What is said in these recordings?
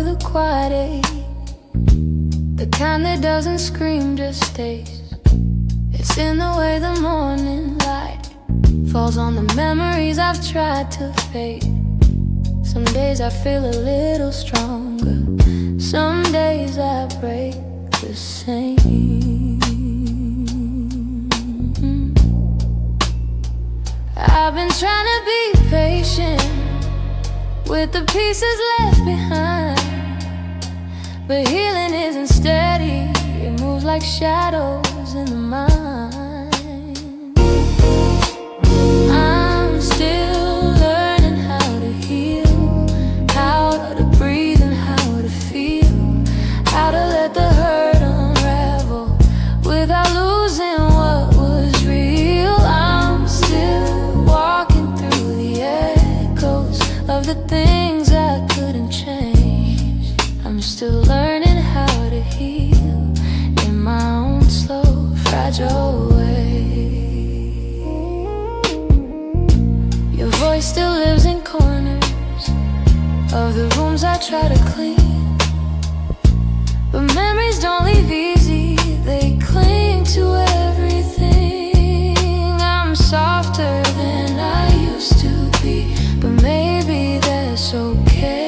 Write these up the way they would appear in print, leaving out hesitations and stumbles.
the quiet ache, the kind that doesn't scream, just stays. It's in the way the morning light falls on the memories I've tried to fade. Some days I feel a little stronger, some days I break the same. I've been trying to be patient with the pieces left behind, but healing isn't steady, it moves like shadows in the mind. I'm still learning how to heal, how to breathe and how to feel, how to let the hurt unravel without losing what was real. I'm still walking through the echoes of the things I couldn't change. I'm still learning how to heal in my own slow, fragile way. Your voice still lives in corners of the rooms I try to clean, but memories don't leave easy, they cling to everything. I'm softer than I used to be, but maybe that's okay.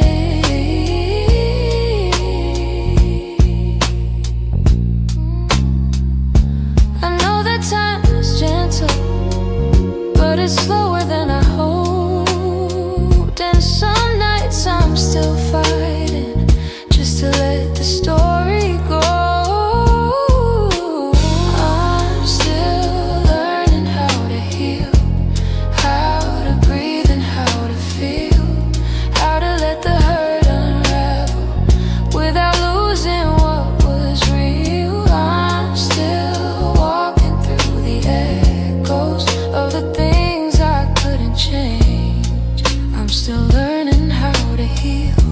I know that time is gentle, but it's slower than I hoped. And some nights I'm still fighting just to let the story go. I'm still learning how to heal, how to breathe and how to feel, how to let the hurt unravel without losing what was real. I'm still walking through the echoes of the things I couldn't change. I'm still learning how to heal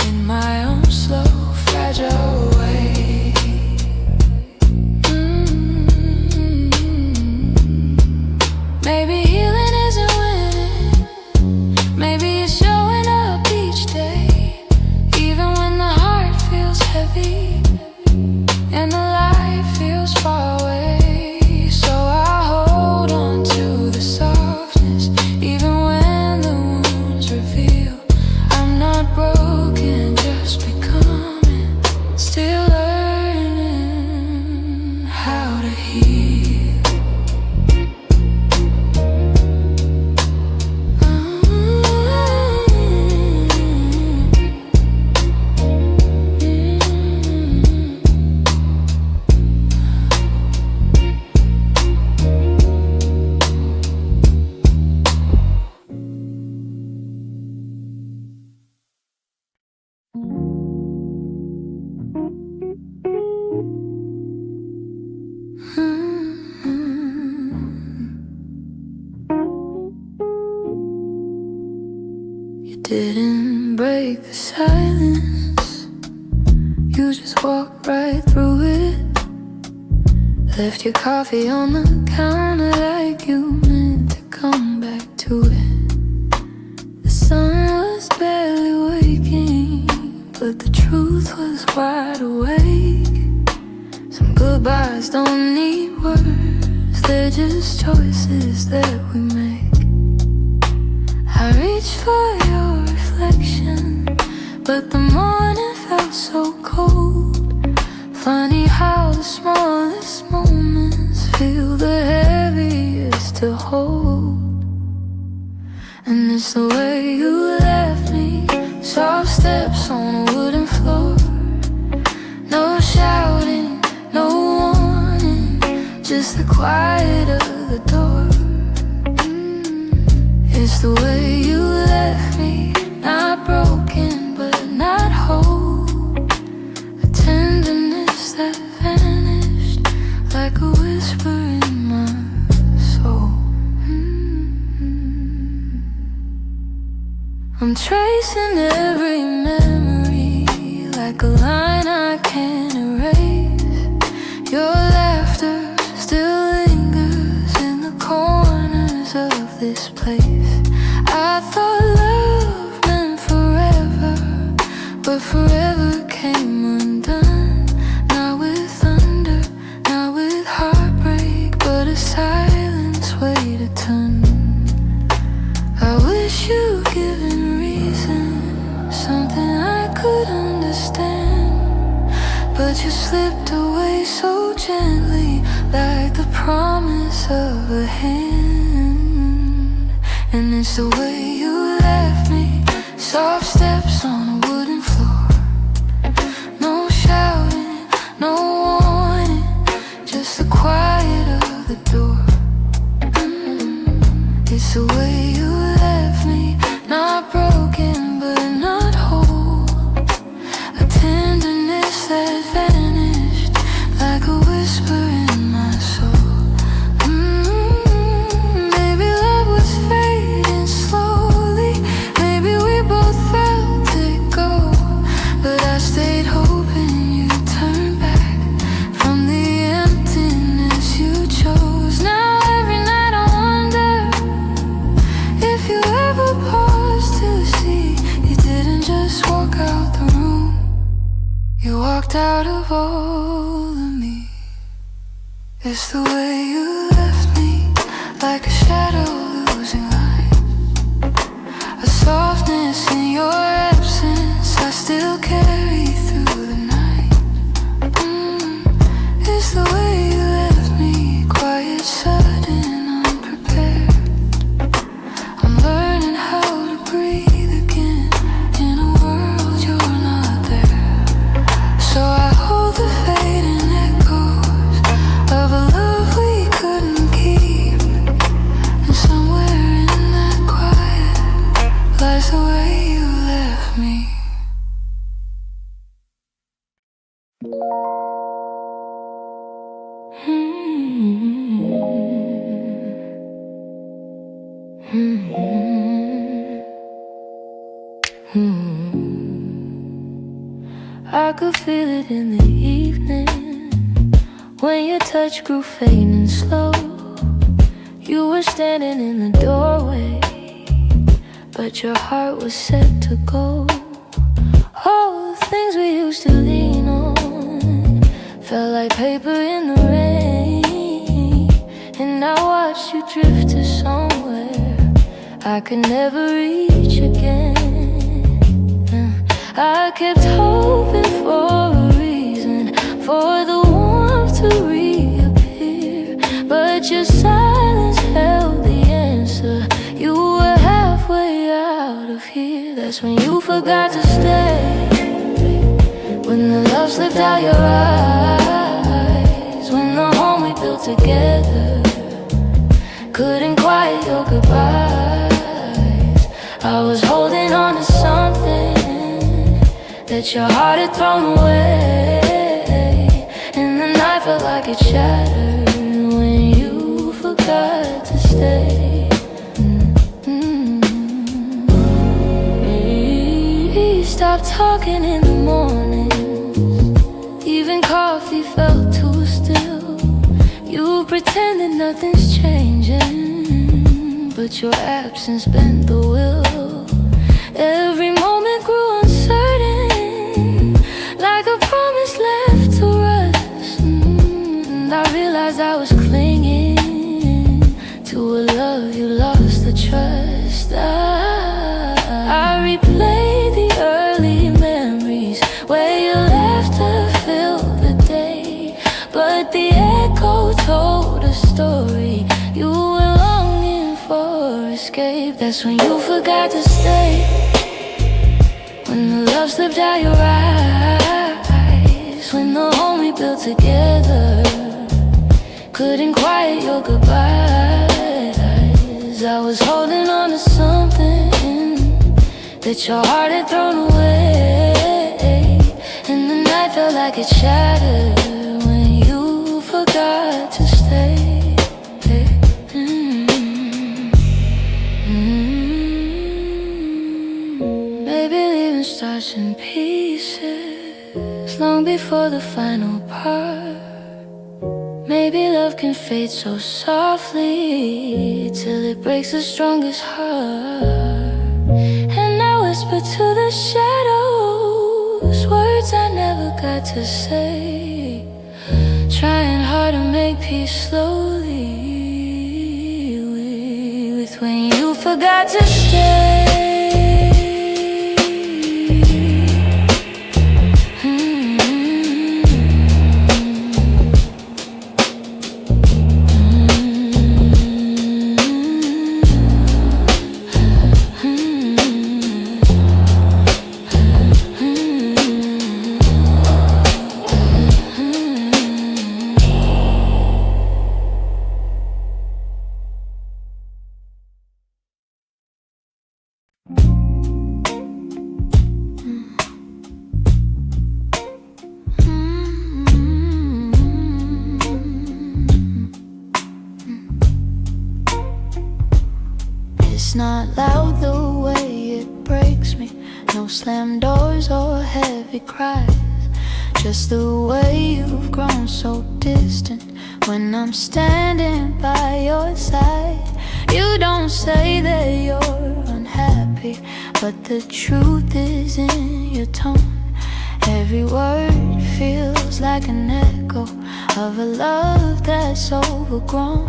in my own slow, fragile way. Maybe healing isn't winning, maybe it's showing up each day, even when the heart feels heavy and the light feels far away. So I hold on to the softness, even when the wounds reveal I'm not broken, just becoming, still learning how to heal. You didn't break the silence, you just walked right through it. Left your coffee on the counter like you meant to come back to it. The sun was barely waking, but the truth was wide awake. Some goodbyes don't need words, they're just choices that we make. I reached for your reflection, but the morning felt so cold. Funny how the smallest moments feel the heaviest to hold. And it's the way you left me, soft steps on a wooden floor. No shouting, no warning, just the quiet of the door. It's the way you left me, not broken but not whole. A tenderness that vanished like a whisper in my soul. I'm tracing every memory like a line I can't erase. Your laughter still lingers in the corners of this place. I thought love meant forever, but But forever came undone. Not with thunder, not with heartbreak, but a silence weighed a ton. I wish you'd given reason, something I could understand, but you slipped away so gently, like the promise of a hand. And it's the way you left me, soft steps on a wooden floor. No shouting, no warning, just the quiet of the door. It's the way you left me, not broken but not whole. A tenderness that vanished like a whisper in my soul. Maybe love was fading slowly, maybe we both felt it go, but I stayed hoping you'd turn back from the emptiness you chose. Now every night I wonder if you ever paused to see you didn't just walk out the room, you walked out of all of me. It's the way you left me, like a shadow losing light, a softness in your absence I still carry through the night. It's the way you left me, quiet, sudden, unprepared. I'm learning how to breathe again in a world you're not there. So I hold the fading echoes of a love we couldn't keep, and somewhere in that quiet lies the way you left me. I could feel it in the evening when your touch grew faint and slow. You were standing in the doorway, but your heart was set to go. All the things we used to lean on felt like paper in the rain, and I watched you drift to somewhere I could never reach again. I kept hoping for a reason for the warmth to reappear, but your silence held the answer. You were halfway out of here. That's when you forgot to stay, when the love slipped out your eyes, when the home we built together couldn't quiet your goodbyes. I was holding on to something that your heart had thrown away, and the night felt like it shattered when you forgot to stay. We stopped talking in the mornings, even coffee felt too still. You pretended nothing's changing, but your absence bent the will. Every moment grew uncertain, like a promise left to rust. And I realized I was clinging to a love you lost the trust. I replayed the early memories where your laughter filled the day, but the echo told a story. You were longing for escape. That's when you forgot to stay, when the love slipped out your eyes, when the home we built together couldn't quiet your goodbyes. I was holding on to something that your heart had thrown away, and the night felt like it shattered when you forgot to stay. Maybe leaving starts in pieces long before the final part. Maybe love can fade so softly till it breaks the strongest heart. And I whisper to the shadows, never got to say. Trying hard to make peace slowly with when you forgot to stay. It's not loud the way it breaks me. No slammed doors or heavy cries. Just the way you've grown so distant when I'm standing by your side. You don't say that you're unhappy, but the truth is in your tone. Every word feels like an echo of a love that's overgrown.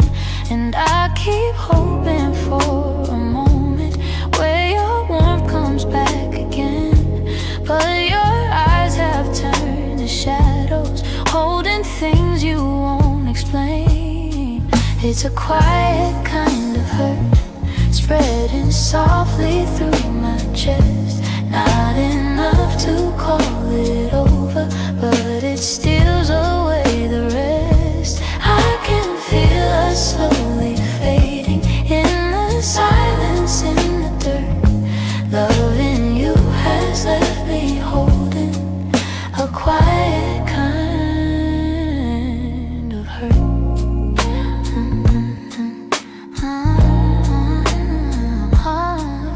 And I keep hoping for a moment where your warmth comes back again. But your eyes have turned to shadows, holding things you won't explain. It's a quiet kind of hurt, spreading softly through my chest. Not enough to call it over, but it steals away the rest. I can feel us slowly fading in the silence, in the dirt. Loving you has left me holding a quiet kind of hurt.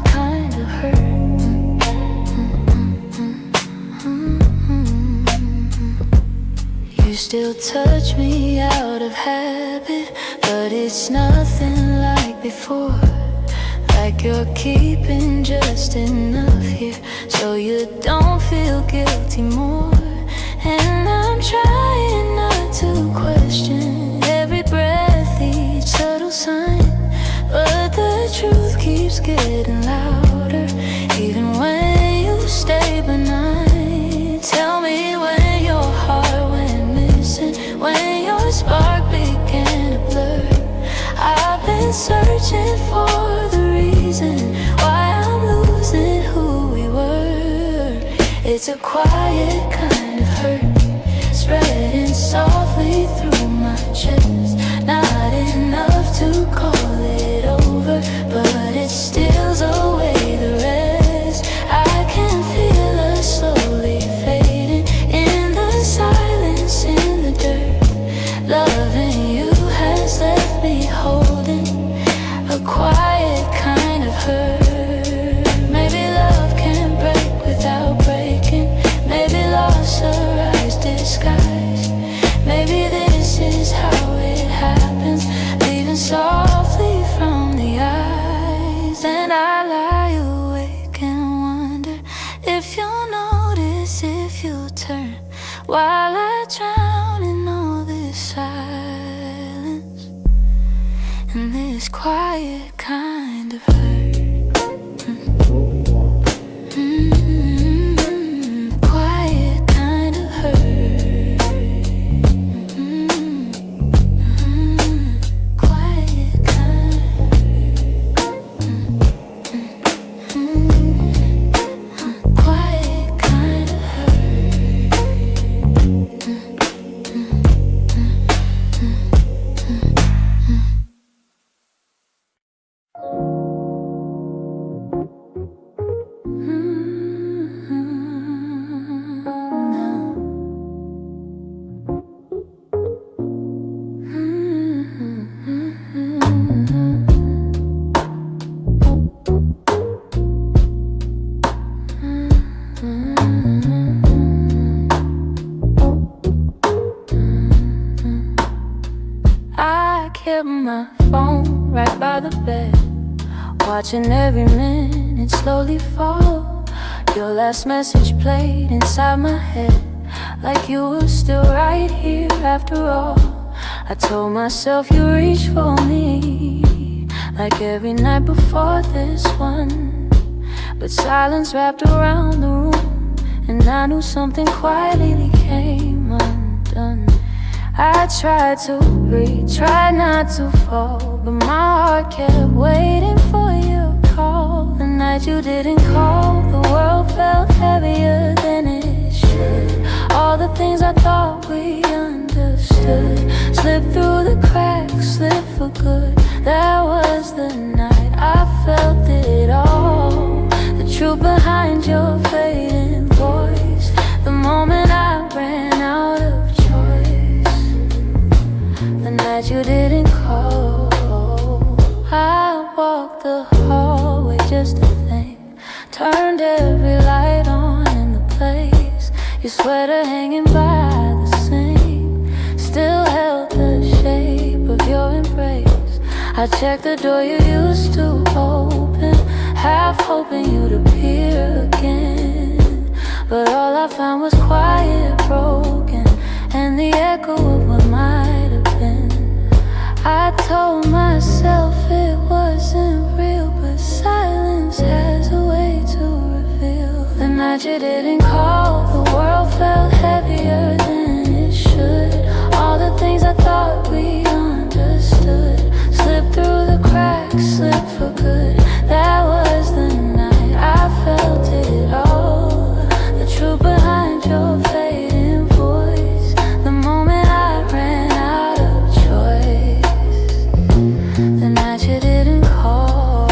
Kind of hurt. You still touch me out of habit, but it's nothing like before. Like you're keeping just enough here so you don't feel guilty more. And I'm trying not to question every breath, each subtle sign, but the truth keeps getting louder even when you stay benign. Tell me when your heart went missing, when your spark began to blur. I've been searching for the reason why I'm losing who we were. It's a quiet kind of hurt, spreading softly through my chest. Not enough to call it over, but it steals away the rest. I can feel us slowly fading in the silence, in the dirt. Loving you has left me holding a quiet kind of hurt. Maybe love can break without breaking. Maybe love's a rise disguised. Maybe this is how it happens, leaving softly from the eyes. And I lie awake and wonder if you'll notice, if you'll turn, while I drown in all this silence and this quiet kind of hurt. Quiet kind of hurt. Quiet kind of hurt. Quiet kind of I kept my phone right by the bed, watching every minute slowly fall. Your last message played inside my head. like you were still right here after all. I told myself you reached for me, like every night before this one. But silence wrapped around the room, and I knew something quietly came undone. I tried to breathe, tried not to fall, but my heart kept waiting for your call. The night you didn't call, the world felt heavier than it should. All the things I thought we understood slipped through the cracks, slipped for good. That was the night I felt it all, the truth behind your fading voice. The moment I ran out of choice, the night you didn't call. I walked the hallway just to think, turned every light on in the place. Your sweater hanging by the sink still held the shape of your embrace. I checked the door you used to open, half hoping you'd appear again. But all I found was quiet, broken, and the echo of what might have been. I told myself it wasn't real, but silence has a way to reveal. The night you didn't call, the world felt heavier than it should. All the things I thought we understood slipped through the cracks, slipped for good. That was the night I felt it all, the truth behind your fading voice. The moment I ran out of choice, the night you didn't call.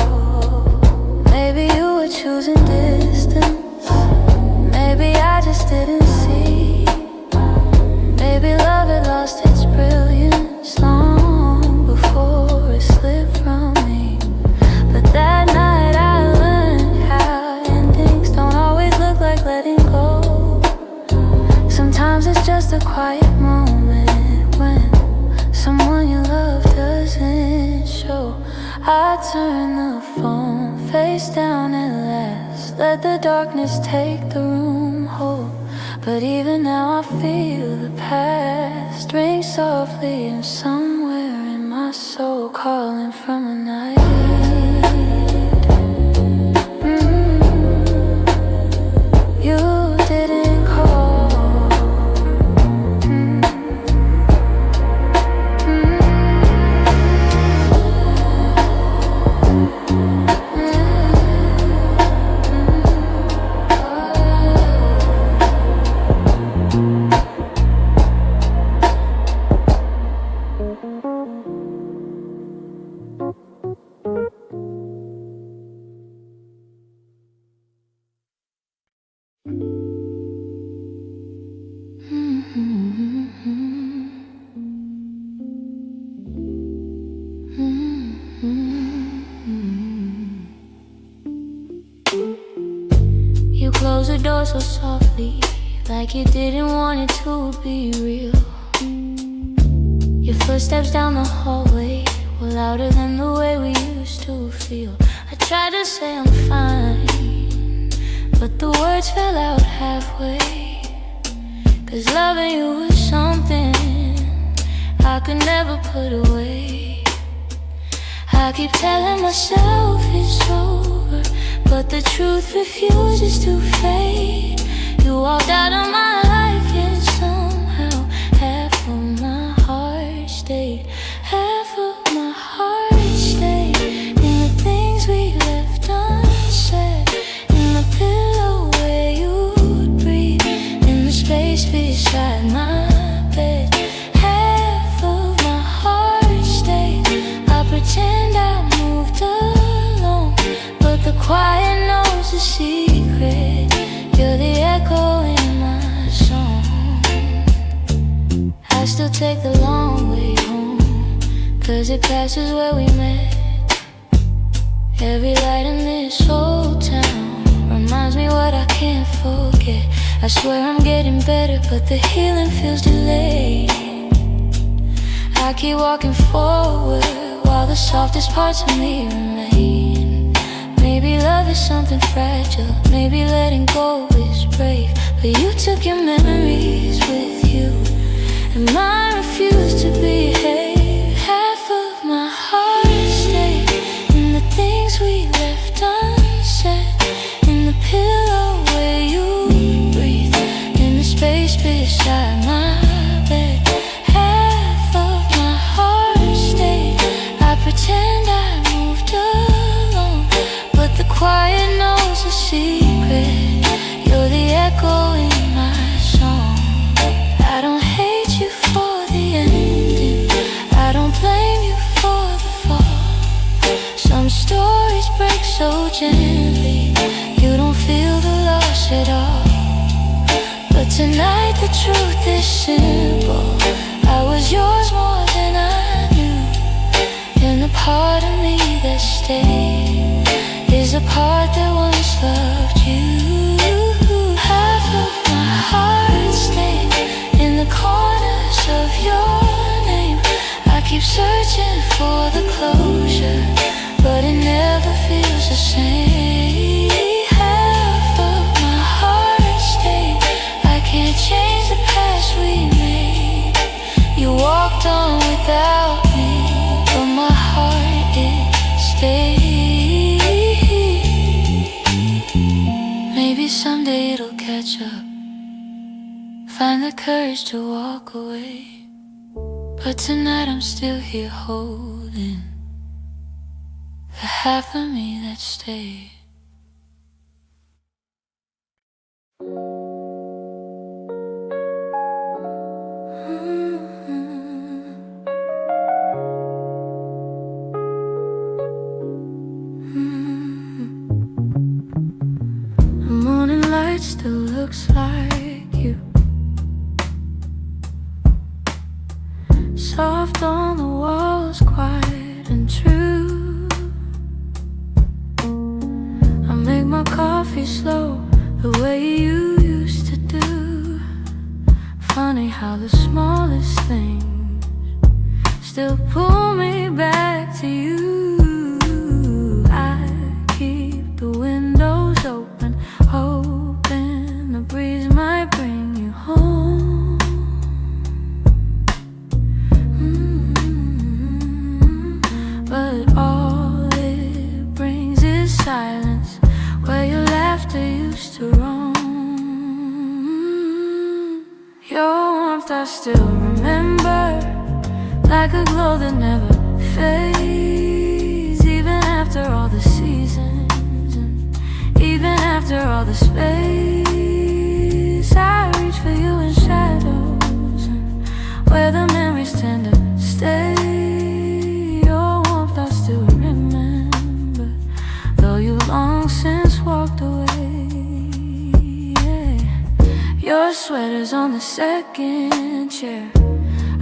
Maybe you were choosing distance, maybe I just didn't see. Maybe love had lost its brilliance long before it slipped from me. But that night I learned how endings don't always look like letting go. Sometimes it's just a quiet moment when someone you love doesn't show. I turn the phone face down at last, let the darkness take the room whole. But even now I feel the past ring softly, and somewhere in my soul calling from a night. You didn't call. You closed the door so softly, like you didn't want it to be real. Your footsteps down the hallway were louder than the way we used to feel. I tried to say I'm fine, but the words fell out halfway. 'Cause loving you was something I could never put away. I keep telling myself it's over, but the truth refuses to fade. You walked out of my life, yet somehow half of my heart stayed. Half of my heart stayed in the things we left unsaid, in the pillow where you'd breathe, in the space beside my bed. Half of my heart stayed. I pretend I moved alone, but the quiet knows the secret. You're the echo in my song. I still take the long way home, 'cause it passes where we met. Every light in this old town reminds me what I can't forget. I swear I'm getting better, but the healing feels delayed. I keep walking forward while the softest parts of me remain. Maybe love is something fragile, maybe letting go is brave, but you took your memories and mine refuse to behave. Half of my heart stayed in the things we left unsaid, in the pillow where you breathe, in the space beside my bed. Half of my heart stayed. I pretend I moved alone, but the quiet knows a secret. You're the echo in my song. I don't hate you for the ending, I don't blame you for the fall. Some stories break so gently, you don't feel the loss at all. But tonight the truth is simple, I was yours more than I knew. And the part of me that stayed is a part that once loved you. Half of my heart stayed in the corners of your name. I keep searching for the closure, but it never feels the same. Half of my heart stayed. I can't change the past we made. You walked on without me, but my heart, it stayed. Maybe someday it'll catch up, find the courage to walk away. But tonight I'm still here holding the half of me that stayed. The morning light still looks like you, soft on the walls, quiet and true. I make my coffee slow, the way you used to do. Funny how the smallest things still pull me back to you. I keep the windows open, hoping the breeze might bring you home. But all it brings is silence, where your laughter used to roam. Your warmth I still remember, like a glow that never fades. Even after all the seasons, and even after all the space, I reach for you in shadows, and where the memories tend to stay. Your warmth I still remember, though you've long since walked away. Yeah. Your sweater's on the second chair.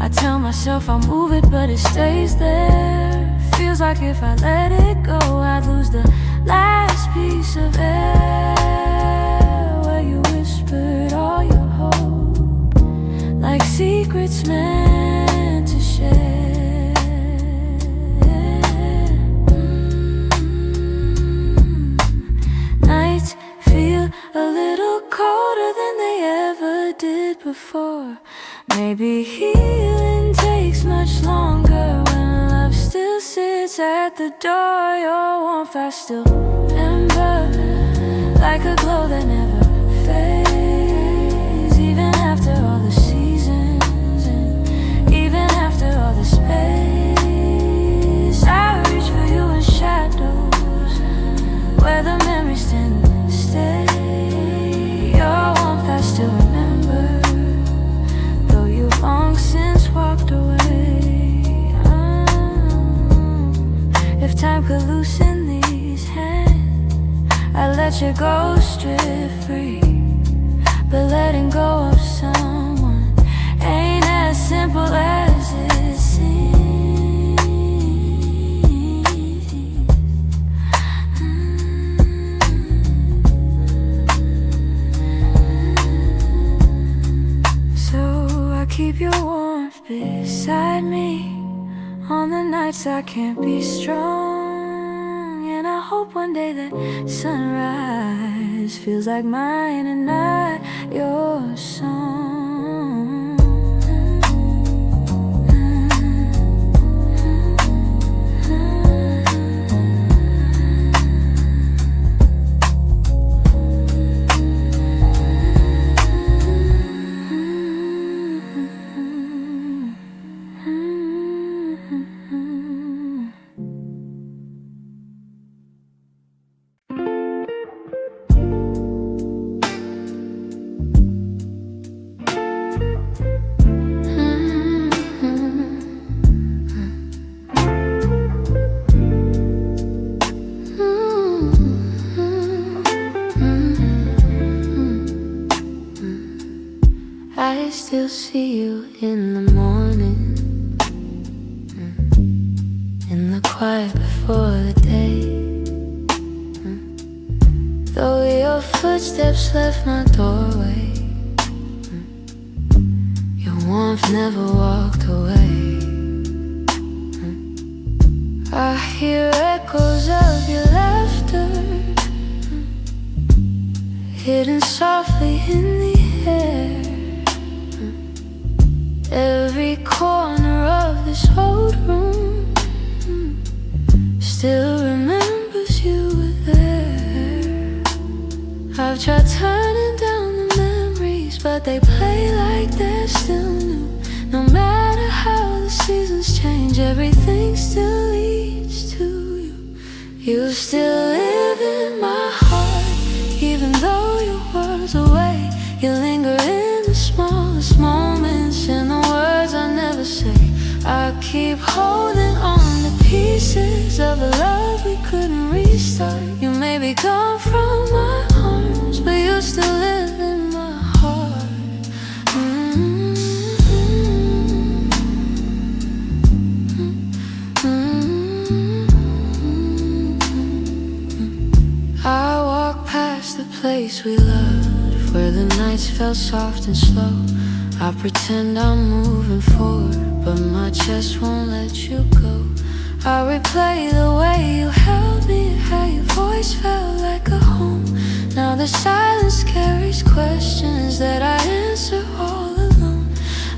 I tell myself I'll move it, but it stays there. Feels like if I let it go, I'd lose the last piece of air, where you whispered all your hope, like secrets meant to share. Nights feel a little colder than they ever did before. Maybe healing takes much longer when love still sits at the door. Your warmth I still remember, like a glow that never fades. Even after all the seasons, and even after all the space, I reach for you in shadows, where the memories tend to stay. Your warmth I still remember, though you've long since walked away. If time could loosen these hands, I'd let you go strip free. But letting go of someone ain't as simple as it seems. So I keep your warmth beside me on the nights I can't be strong. And I hope one day that sunrise feels like mine and not your song. I still see you in the morning, in the quiet before the day. Though your footsteps left my doorway, your warmth never walked away. I hear echoes of your laughter, hidden softly in the air. Every corner of this old room still remembers you were there. I've tried turning down the memories, but they play like they're still new. No matter how the seasons change, everything still leads to you. You still live in my heart, even though your world's away. You linger in the smallest moments, in the words I never say. I keep holding on to pieces of a love we couldn't restart. You may be gone from my arms, but you still live in my heart. I walk past the place we loved, where the nights felt soft and slow. I pretend I'm moving forward, but my chest won't let you go. I replay the way you held me, how your voice felt like a home. Now the silence carries questions that I answer all alone.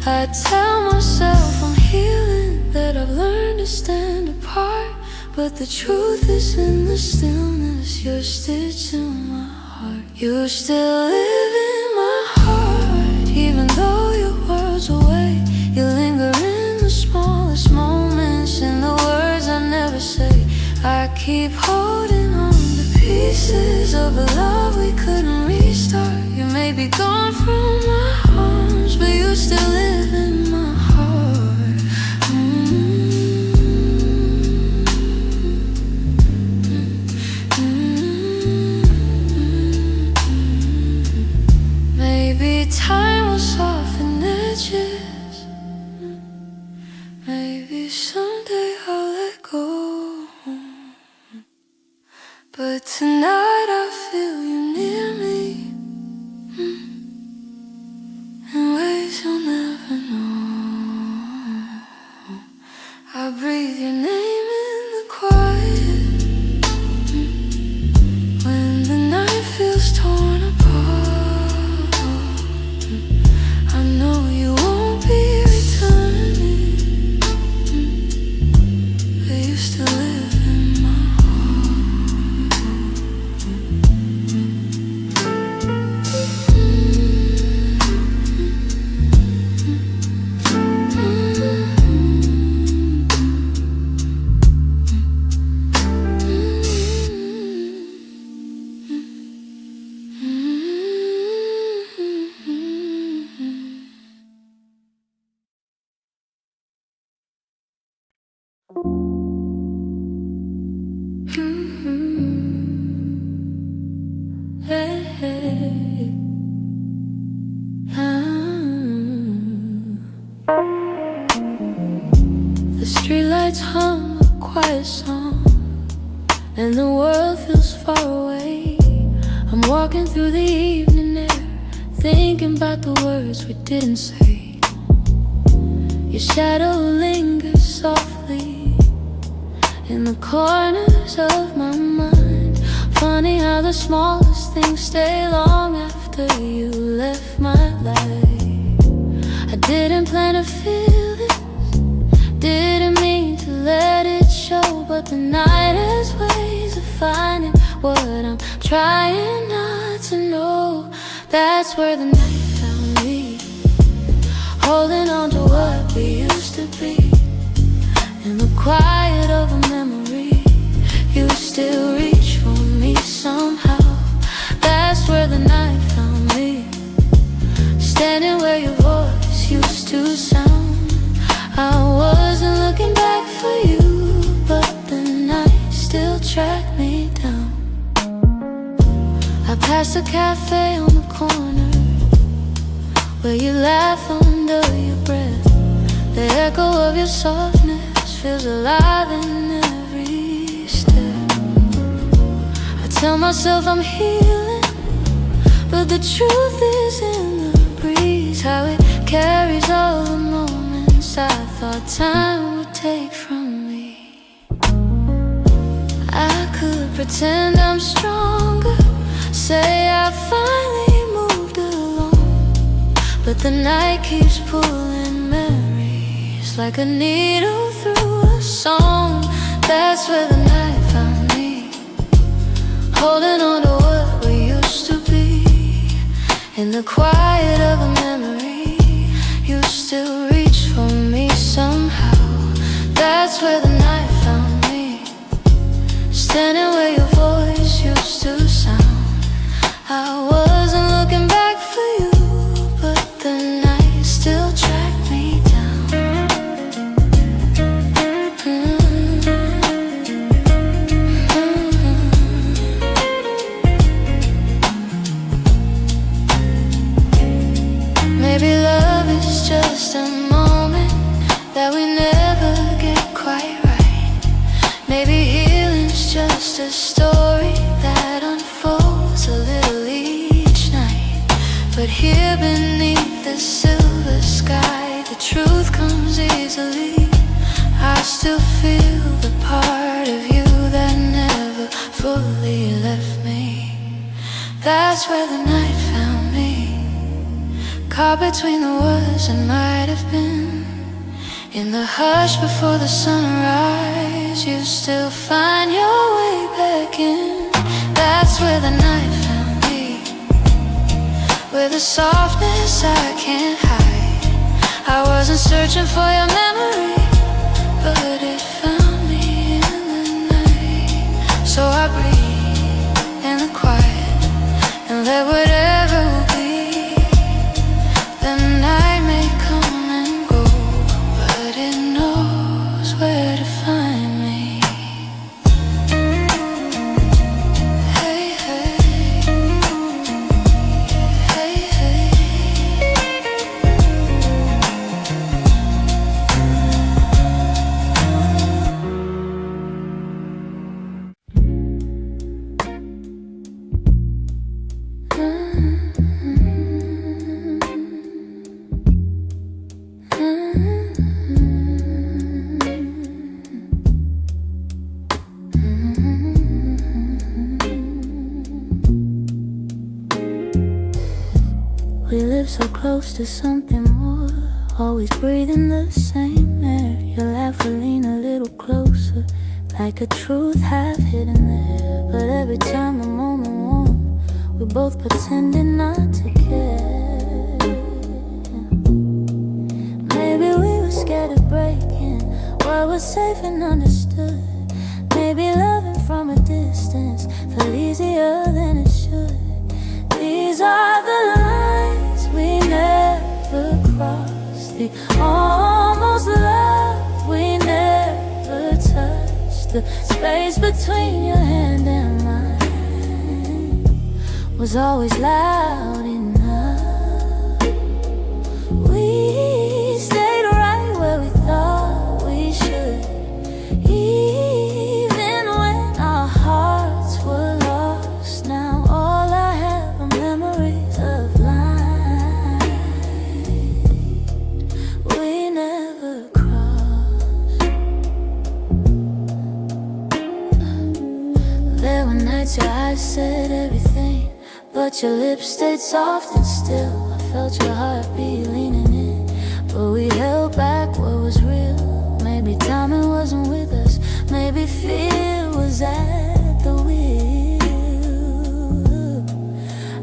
I tell myself I'm healing, that I've learned to stand apart, but the truth is in the stillness. You're stitched in my heart. You still live in my heart, even though your world's away. You linger in the smallest moments, in the words I never say. I keep holding on to pieces of a love we couldn't restart. You may be gone from my arms, but you still live in my heart. Maybe time will soften edges. Maybe someday I'll let go. But tonight I feel you near me, in ways you'll never know. I breathe your name in the quiet, when the night feels torn apart. I know you won't be returning, but you still live in my The streetlights hum a quiet song, and the world feels far away. I'm walking through the evening air, thinking about the words we didn't say. Your shadow lingers softly in the corners of my mind. Funny how the smallest things stay long after you left my life. I didn't plan to feel this, didn't mean to let it show, but the night has ways of finding what I'm trying not to know. That's where the night found me, holding on to what we used to be. In the quiet of a memory, you still reach for me somehow. That's where the night found me, standing where your voice used to sound. I wasn't looking back for you, but the night still tracked me down. I passed a cafe on the corner where you laugh under your breath. The echo of your softness feels alive in every step. I tell myself I'm healing, but the truth is in the breeze, how it carries all the moments I thought time would take from me. I could pretend I'm stronger, say I finally moved along, but the night keeps pulling memories like a needle through a song. That's where the night found me, holding on to what we used to be. In the quiet of a memory, you still reach for me somehow. That's where the night found me, standing where your voice used to sound. I wasn't looking back for you, but the night still tracked me down. Maybe love is just a moment that we never get quite right. Maybe healing's just a story that unfolds a little each night. But here beneath the silver sky, the truth comes easily. I still feel the part of you that never fully left me. That's where the night found me, caught between the words that might have been. In the hush before the sunrise, you still find your way back in. That's where the night found me, where the softness I can't hide. I wasn't searching for your memory, but it found me in the night. So I breathe in the quiet and let whatever will be. The night may come and go, but it knows where to find me. Hey, hey, hey, hey. We live so close to something more, always breathing the same air. Your laugh will lean a little closer, like a truth half hidden there. But every time the moment warm, we both pretending not to care. Maybe we were scared of breaking what was safe and understood. Maybe loving from a distance felt easier than it should. These are the lines we never crossed, the almost love we never touched. The space between your hand and mine was always loud enough. We stayed right where we thought we should, even when our hearts were lost. Now all I have are memories of lines we never crossed. There were nights your eyes said everything, but your lips stayed soft and still. I felt your heartbeat leaning in, but we held back what was real. Maybe timing wasn't with us, maybe fear was at the wheel.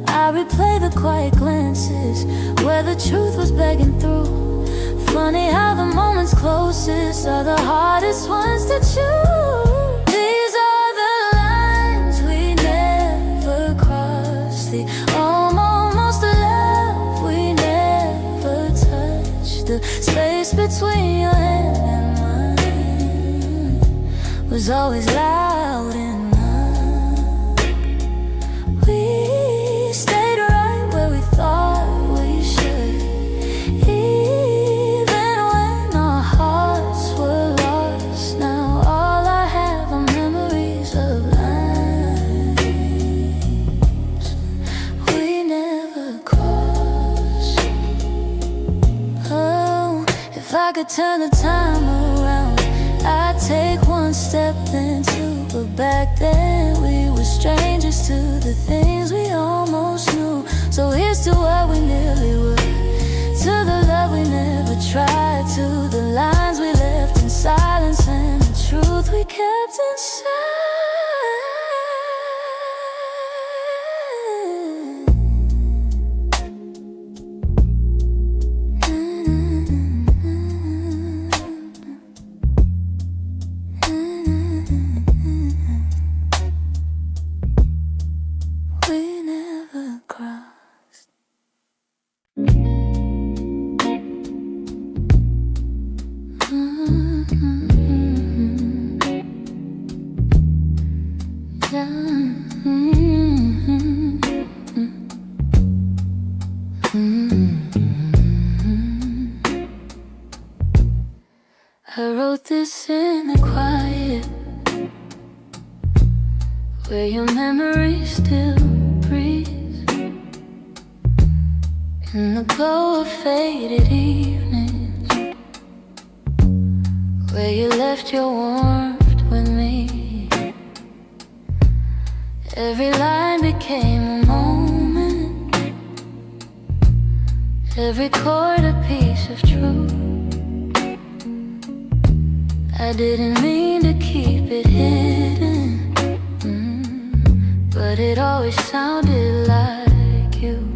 I replay the quiet glances where the truth was begging through. Funny how the moments closest are the hardest ones to choose. These are the lines we never crossed, the almost love we never touched. The space between your hand and mine was always loud enough. We stayed right where we thought we should, could turn the time around, I'd take one step then two. But back then we were strangers to the things we almost knew. So here's to what we nearly were, to the love we never tried, to the lines we left in silence and the truth we kept inside. We never crossed. I wrote this in the quiet, where your memory still breathes, in the glow of faded evenings, where you left your warmth with me. Every line became a moment, every chord a piece of truth. I didn't mean to keep it hidden, but it always sounded like you.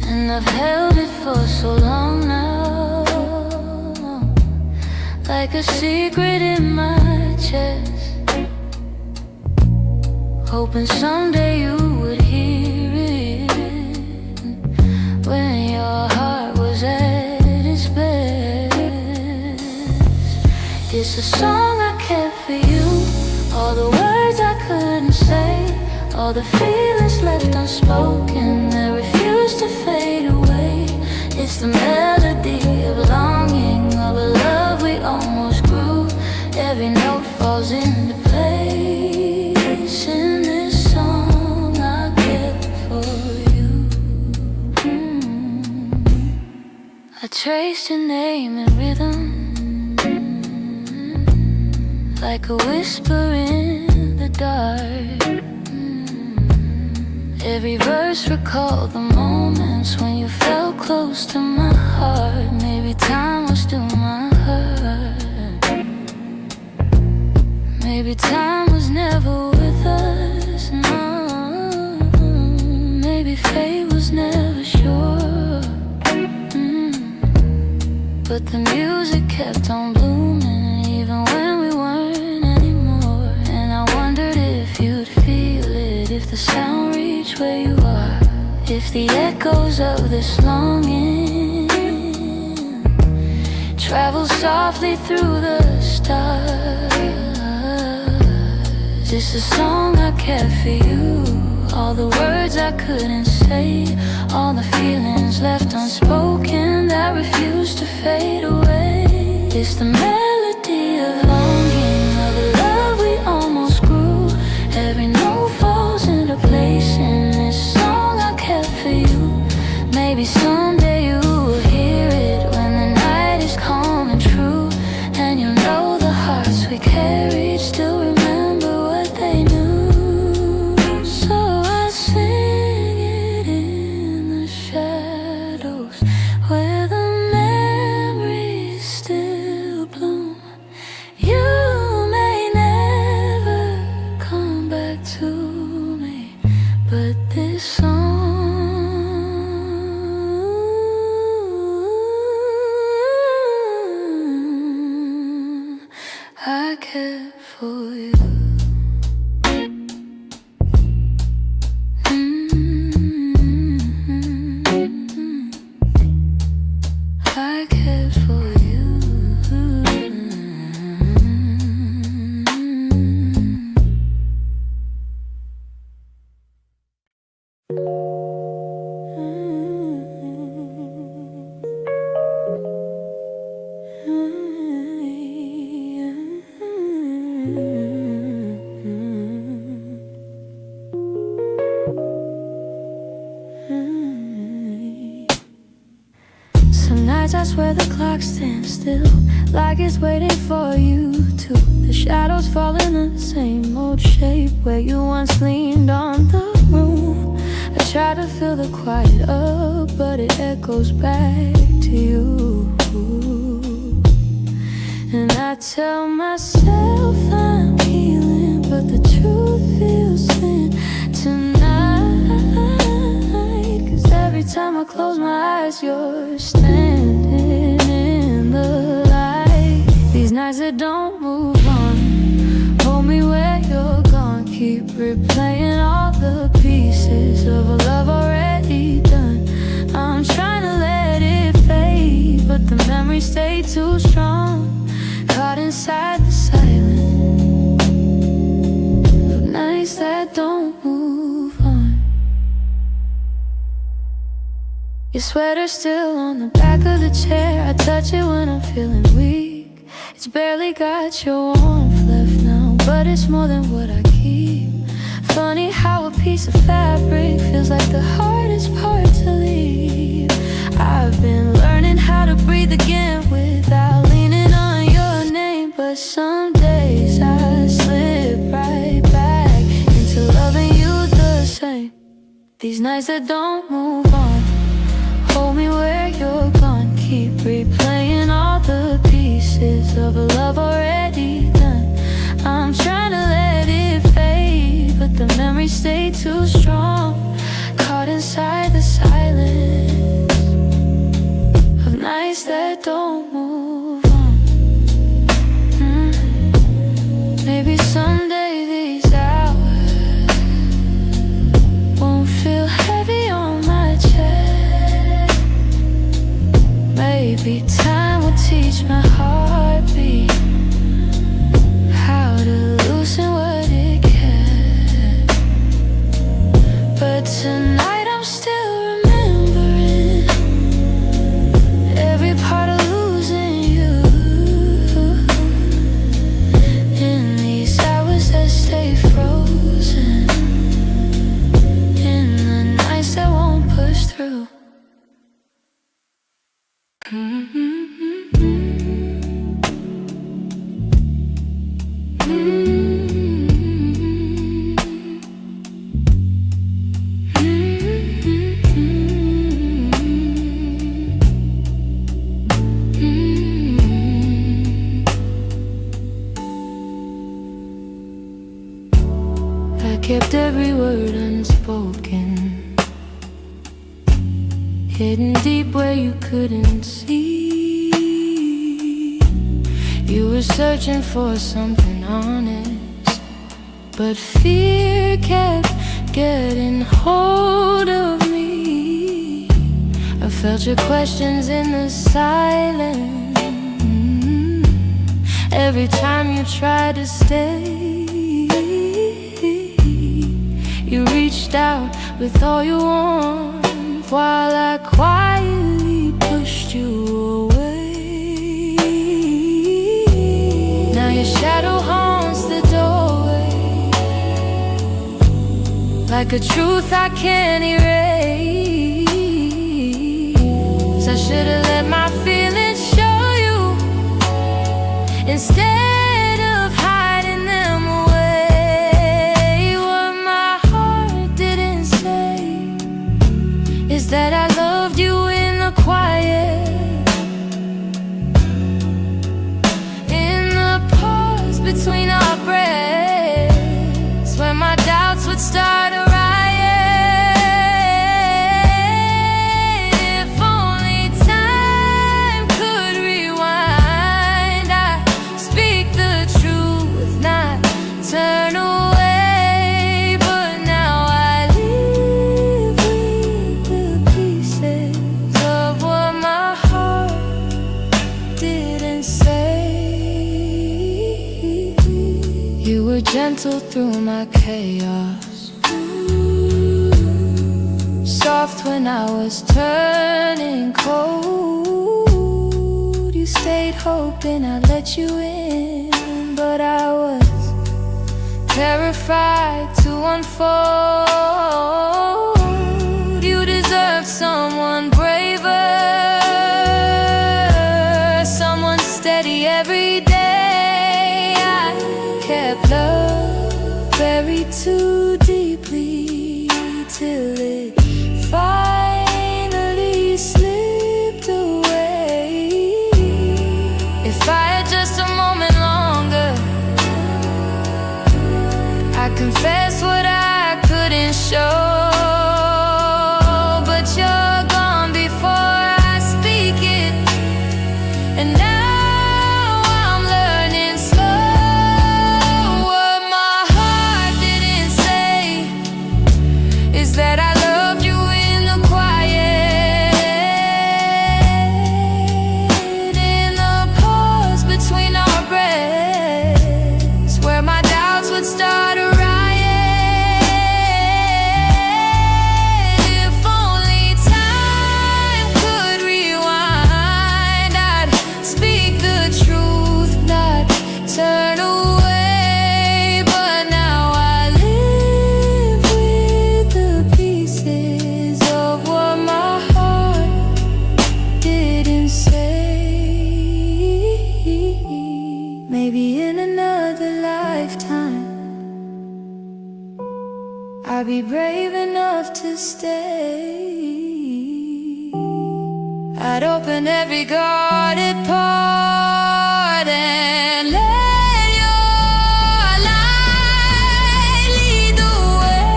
And I've held it for so long now, like a secret in my chest, hoping someday you would hear it, when your heart was at its best. It's a song I kept for you, all the words I couldn't say, all the feelings left unspoken that refuse to fade away. It's the melody of longing, of a love we almost grew. Every note falls into place in this song I kept for you. I traced your name in rhythm, like a whisper in the dark. Every verse recalled the moments when you felt close to my heart. Maybe time was still my heart. Maybe time was never with us, no. Maybe fate was never sure. But the music kept on blooming, even when we weren't anymore. And I wondered if you'd feel it, if the sound reached where you are, if the echoes of this longing travel softly through the stars. It's a song I kept for you, all the words I couldn't say, all the feelings left unspoken that refuse to fade away. It's the melody of longing, of a love we almost grew. Every note falls into place in this song I kept for you. Maybe someday you will hear it, when the night is calm and true, and you'll know the hearts we carried still remember what they knew. So I sing it in the shadows, where the memories still bloom. You may never come back to me, but this song I kept nights I swear the clock stands still, like it's waiting for you to. The shadows fall in the same old shape where you once leaned on the room. I try to fill the quiet up, but it echoes back to you. And I tell myself I'm healing, but the truth feels thin tonight. 'Cause every time I close my eyes, you're standing in the light. These nights that don't move on, hold me where you're gone. Keep replaying all the pieces of a love already done. I'm trying to let it fade, but the memories stay too strong. Caught inside the silence of nights that don't move on. Your sweater's still on the back of the chair. I touch it when I'm feeling weak. It's barely got your warmth left now, but it's more than what I keep. Funny how a piece of fabric feels like the hardest part to leave. I've been learning how to breathe again without leaning on your name, but some days I slip right back into loving you the same. These nights that don't move on, hold me where you're gone. Keep replaying all the pieces of a love already done. I'm trying to let it fade, but the memories stay too strong. Caught inside the silence of nights that don't move on. Maybe someday these hours won't feel heavy on my chest. Maybe time will teach my heartbeat how to loosen what it can. But tonight I'm still remembering every part of losing you. In these hours that stay frozen, in the nights that won't push through. I kept every word unspoken, hidden deep where you couldn't see. You were searching for something honest, but fear kept getting hold of me. I felt your questions in the silence every time you tried to stay. You reached out with all your warmth while I quietly pushed you away. Now your shadow haunts the doorway, like a truth I can't erase. I should've let my feelings show you instead of hiding them away. What my heart didn't say is that I loved you in the quiet, in the pause between our breaths, when my doubts would start a riot. If only time could rewind, I speak the truth, not turn away. But now I live with the pieces of what my heart didn't say. You were gentle through my chaos, soft when I was turning cold. You stayed hoping I'd let you in, but I was terrified to unfold. You deserve someone braver, stay. I'd open every guarded part and let your light lead the way.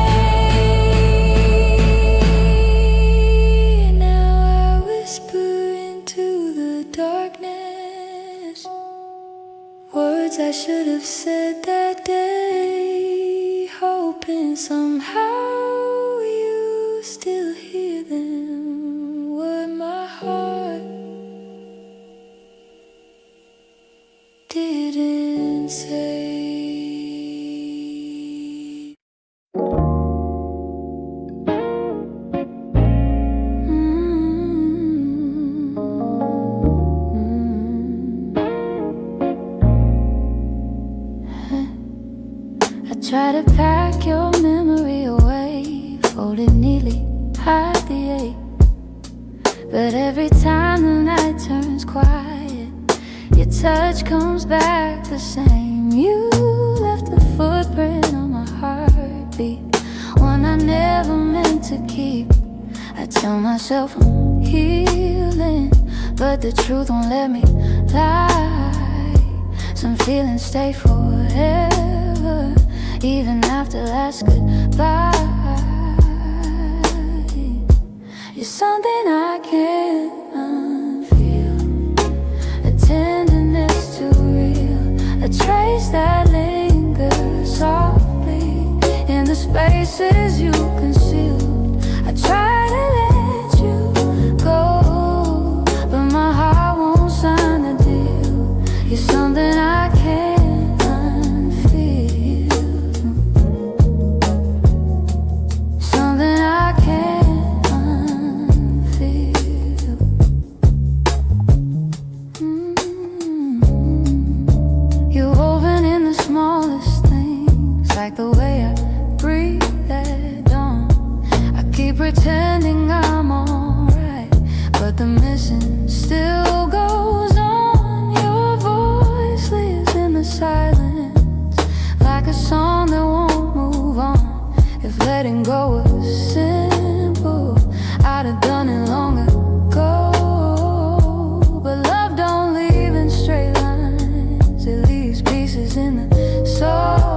Now I whisper into the darkness words I should have said that day, hoping somehow you still hear them. What my heart didn't say. Try to pack your memory away, fold it neatly, hide the ache. But every time the night turns quiet, your touch comes back the same. You left a footprint on my heartbeat, one I never meant to keep. I tell myself I'm healing, but the truth won't let me lie. Some feelings stay forever, even after last goodbye. You're something I can't unfeel, a tenderness too real, a trace that lingers softly in the spaces you concealed. I try to let you go, but my heart won't sign the deal. You're something I can't. Like the way I breathe at dawn, I keep pretending I'm alright, but the missing still goes on. Your voice lives in the silence, like a song that won't move on. If letting go was simple, I'd have done it long ago. But love don't leave in straight lines, it leaves pieces in the soul.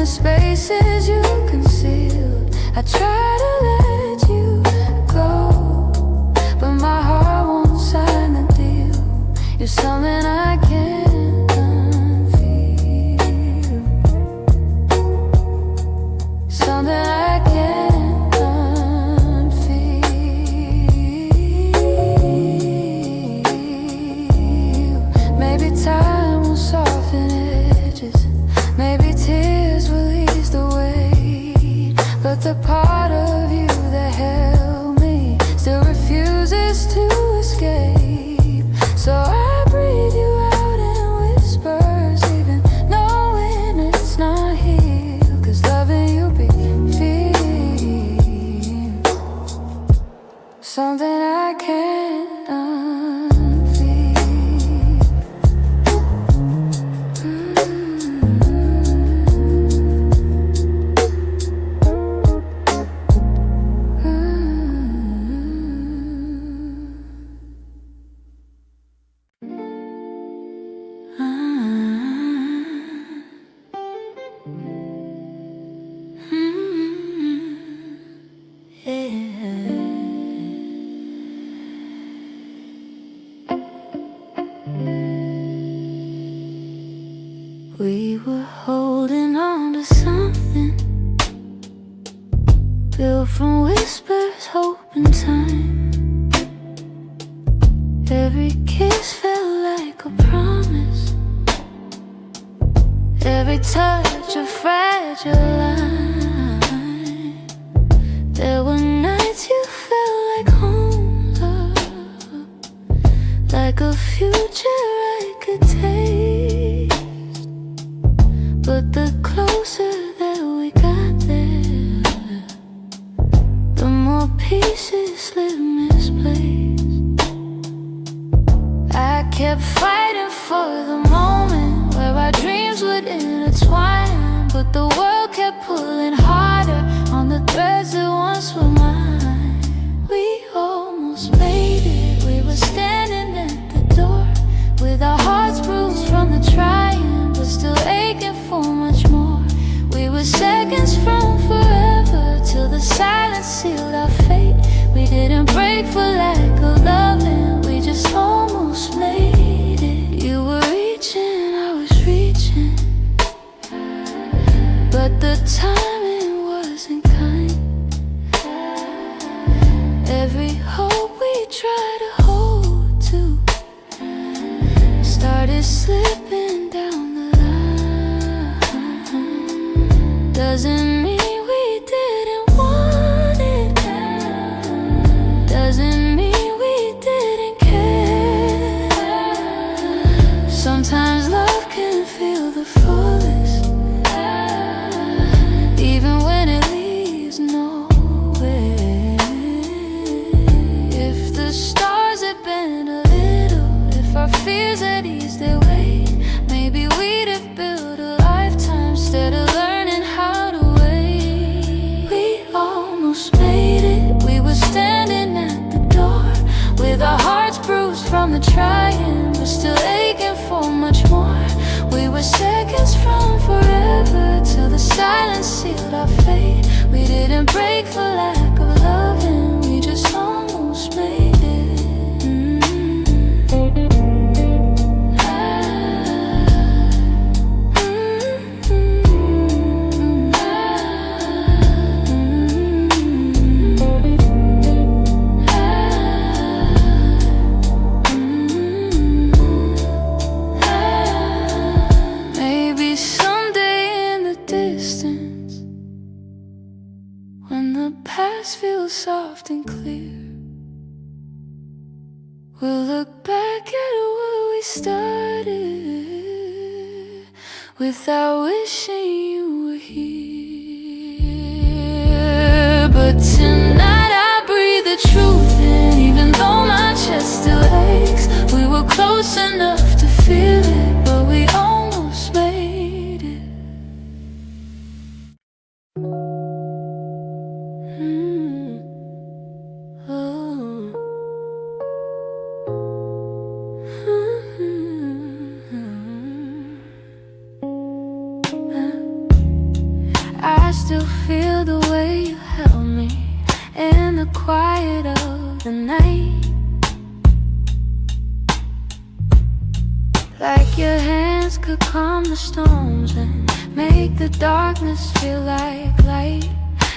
Spaces you concealed, I try to let you go, but my heart won't sign the deal. You're something I can't unfeel, something I can't unfeel. Maybe time will soften edges, maybe tears will ease the weight, but the part of you that held me still refuses to escape. So I breathe you out in whispers, even knowing it's not here, 'cause loving you be feel something I can't unfeel. We were holding on to something built from whispers, hope and time. Every kiss felt like a promise, every touch a fragile line. There were nights you felt like home, love, like a future I could taste. But the closer that we got there, the more pieces slip me. kept fighting for the moment where our dreams would intertwine, but the world kept pulling harder on the threads that once were mine. We almost made it. We were standing at the door with our hearts bruised from the trying, but still aching for much more. We were seconds from forever till the silence sealed our fate. We didn't break for lack of loving, we just almost made it. You were reaching, I was reaching, but the timing wasn't kind. Every hope we tried to hold to started slipping down the line. Doesn't mean we didn't want it, doesn't mean we didn't care. Sometimes love can feel the fullest, even when it leaves nowhere. If the stars had been a little, if our fears had eased their weight, maybe we'd have built a lifetime instead of learning how to wait. We almost made it. We were standing at the door with our hearts bruised from the trying, but still aching for much more. We were seconds from forever till the silence sealed our fate. We didn't break for lack of loving, we just almost made it. Maybe someday in the distance, when the past feels soft and clear, we'll look back at where we started without wishing you were here. But tonight I breathe the truth in, even though my chest still aches. We were close enough to feel it, but we almost made it. I still feel the way you held me in the quiet of the night, like your hands could calm the storms and make the darkness feel like light.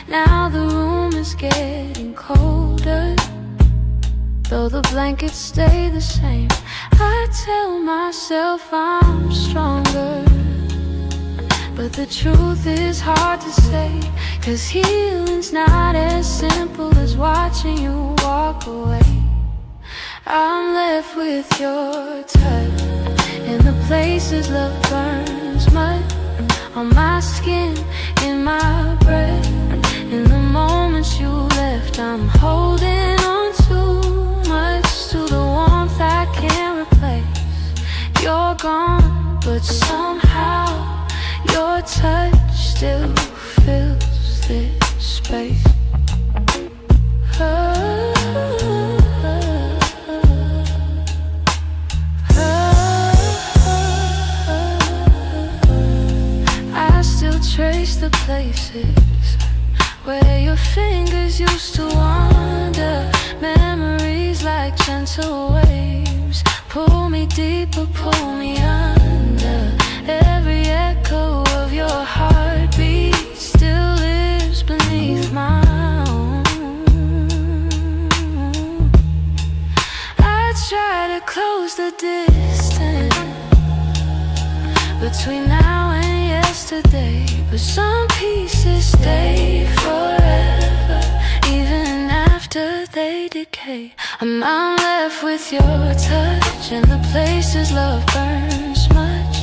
Now the room is getting colder, though the blankets stay the same. I tell myself I'm stronger, but the truth is hard to say, 'cause healing's not as simple as watching you walk away. I'm left with your touch in the places love burns mud, on my skin, in my breath. In the moments you left, I'm holding on too much to the warmth I can't replace. You're gone, but somehow your touch still fills this space. I still trace the places where your fingers used to wander. Memories like gentle waves pull me deeper, pull me under. Every echo of your heartbeat still lives beneath my own. I try to close the distance between now and yesterday, but some pieces stay forever, even after they decay. I'm left with your touch in the places love burns much,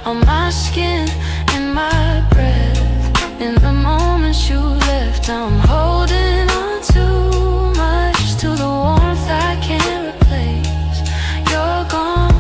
on my skin, in my breath. In the moments you left, I'm holding on too much to the warmth I can't replace. You're gone,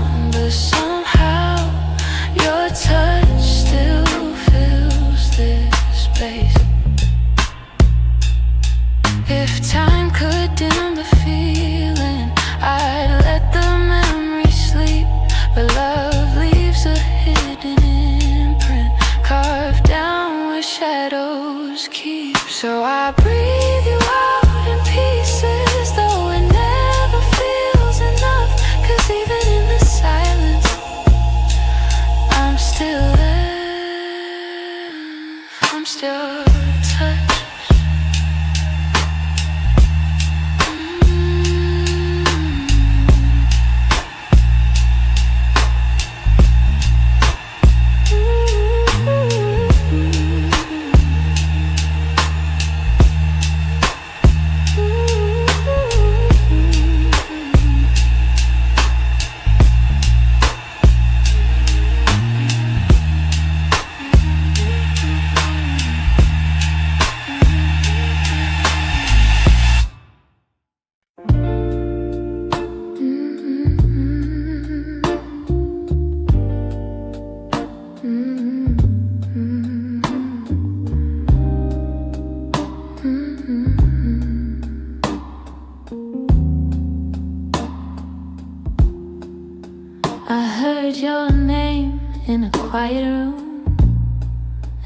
I heard your name in a quiet room,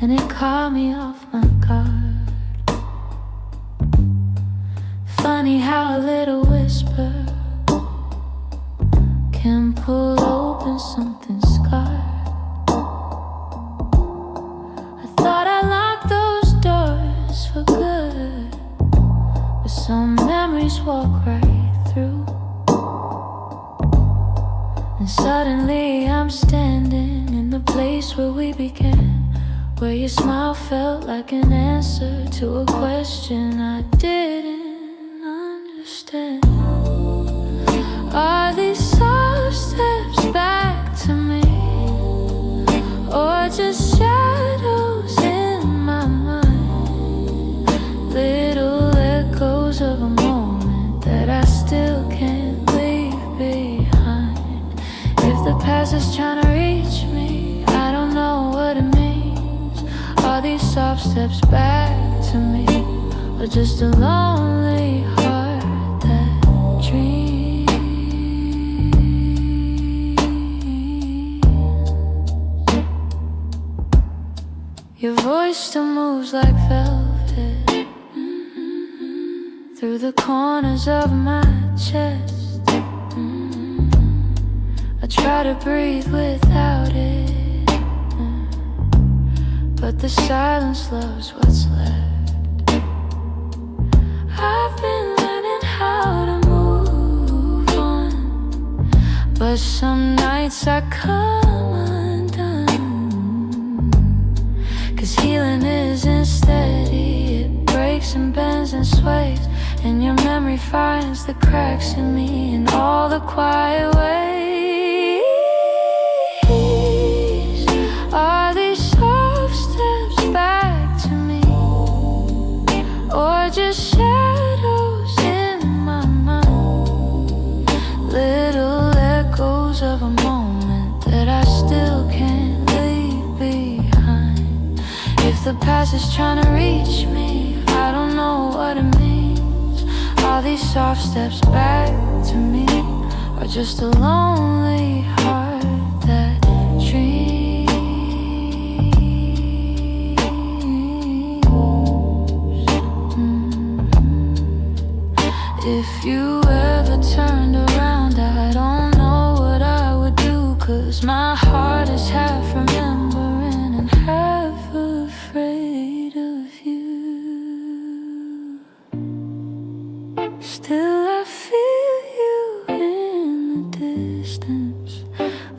and it caught me off my guard. Funny how a little whisper can pull open something scarred. I thought I locked those doors for good, but some memories walk right through. And suddenly I'm standing in the place where we began, where your smile felt like an answer to a question I didn't understand. Are these soft steps back to me, or just shadows in my mind? Little echoes of a moment that I still can't leave behind. If the past is trying to reach me, I don't know what it means. Are these soft steps back to me, or just a lonely heart that dreams? Your voice still moves like velvet through the corners of my chest. I try to breathe without it, but the silence loves what's left. I've been learning how to move on, but some nights I come undone. 'Cause healing isn't steady, it breaks and bends and sways, and your memory finds the cracks in me in all the quiet ways. Are these soft steps back to me, or just shadows in my mind? Little echoes of a moment that I still can't leave behind. If the past is trying to reach me, I don't know what it means. Are these soft steps back to me, or just a lonely heart that dreams? If you ever turned around, I don't know what I would do, 'cause my heart is half remembering and half afraid of you. Still I feel you in the distance,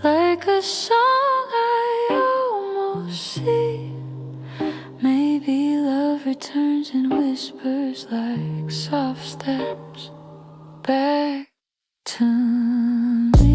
like a song I almost see. Maybe love returns and whispers like soft steps back to me.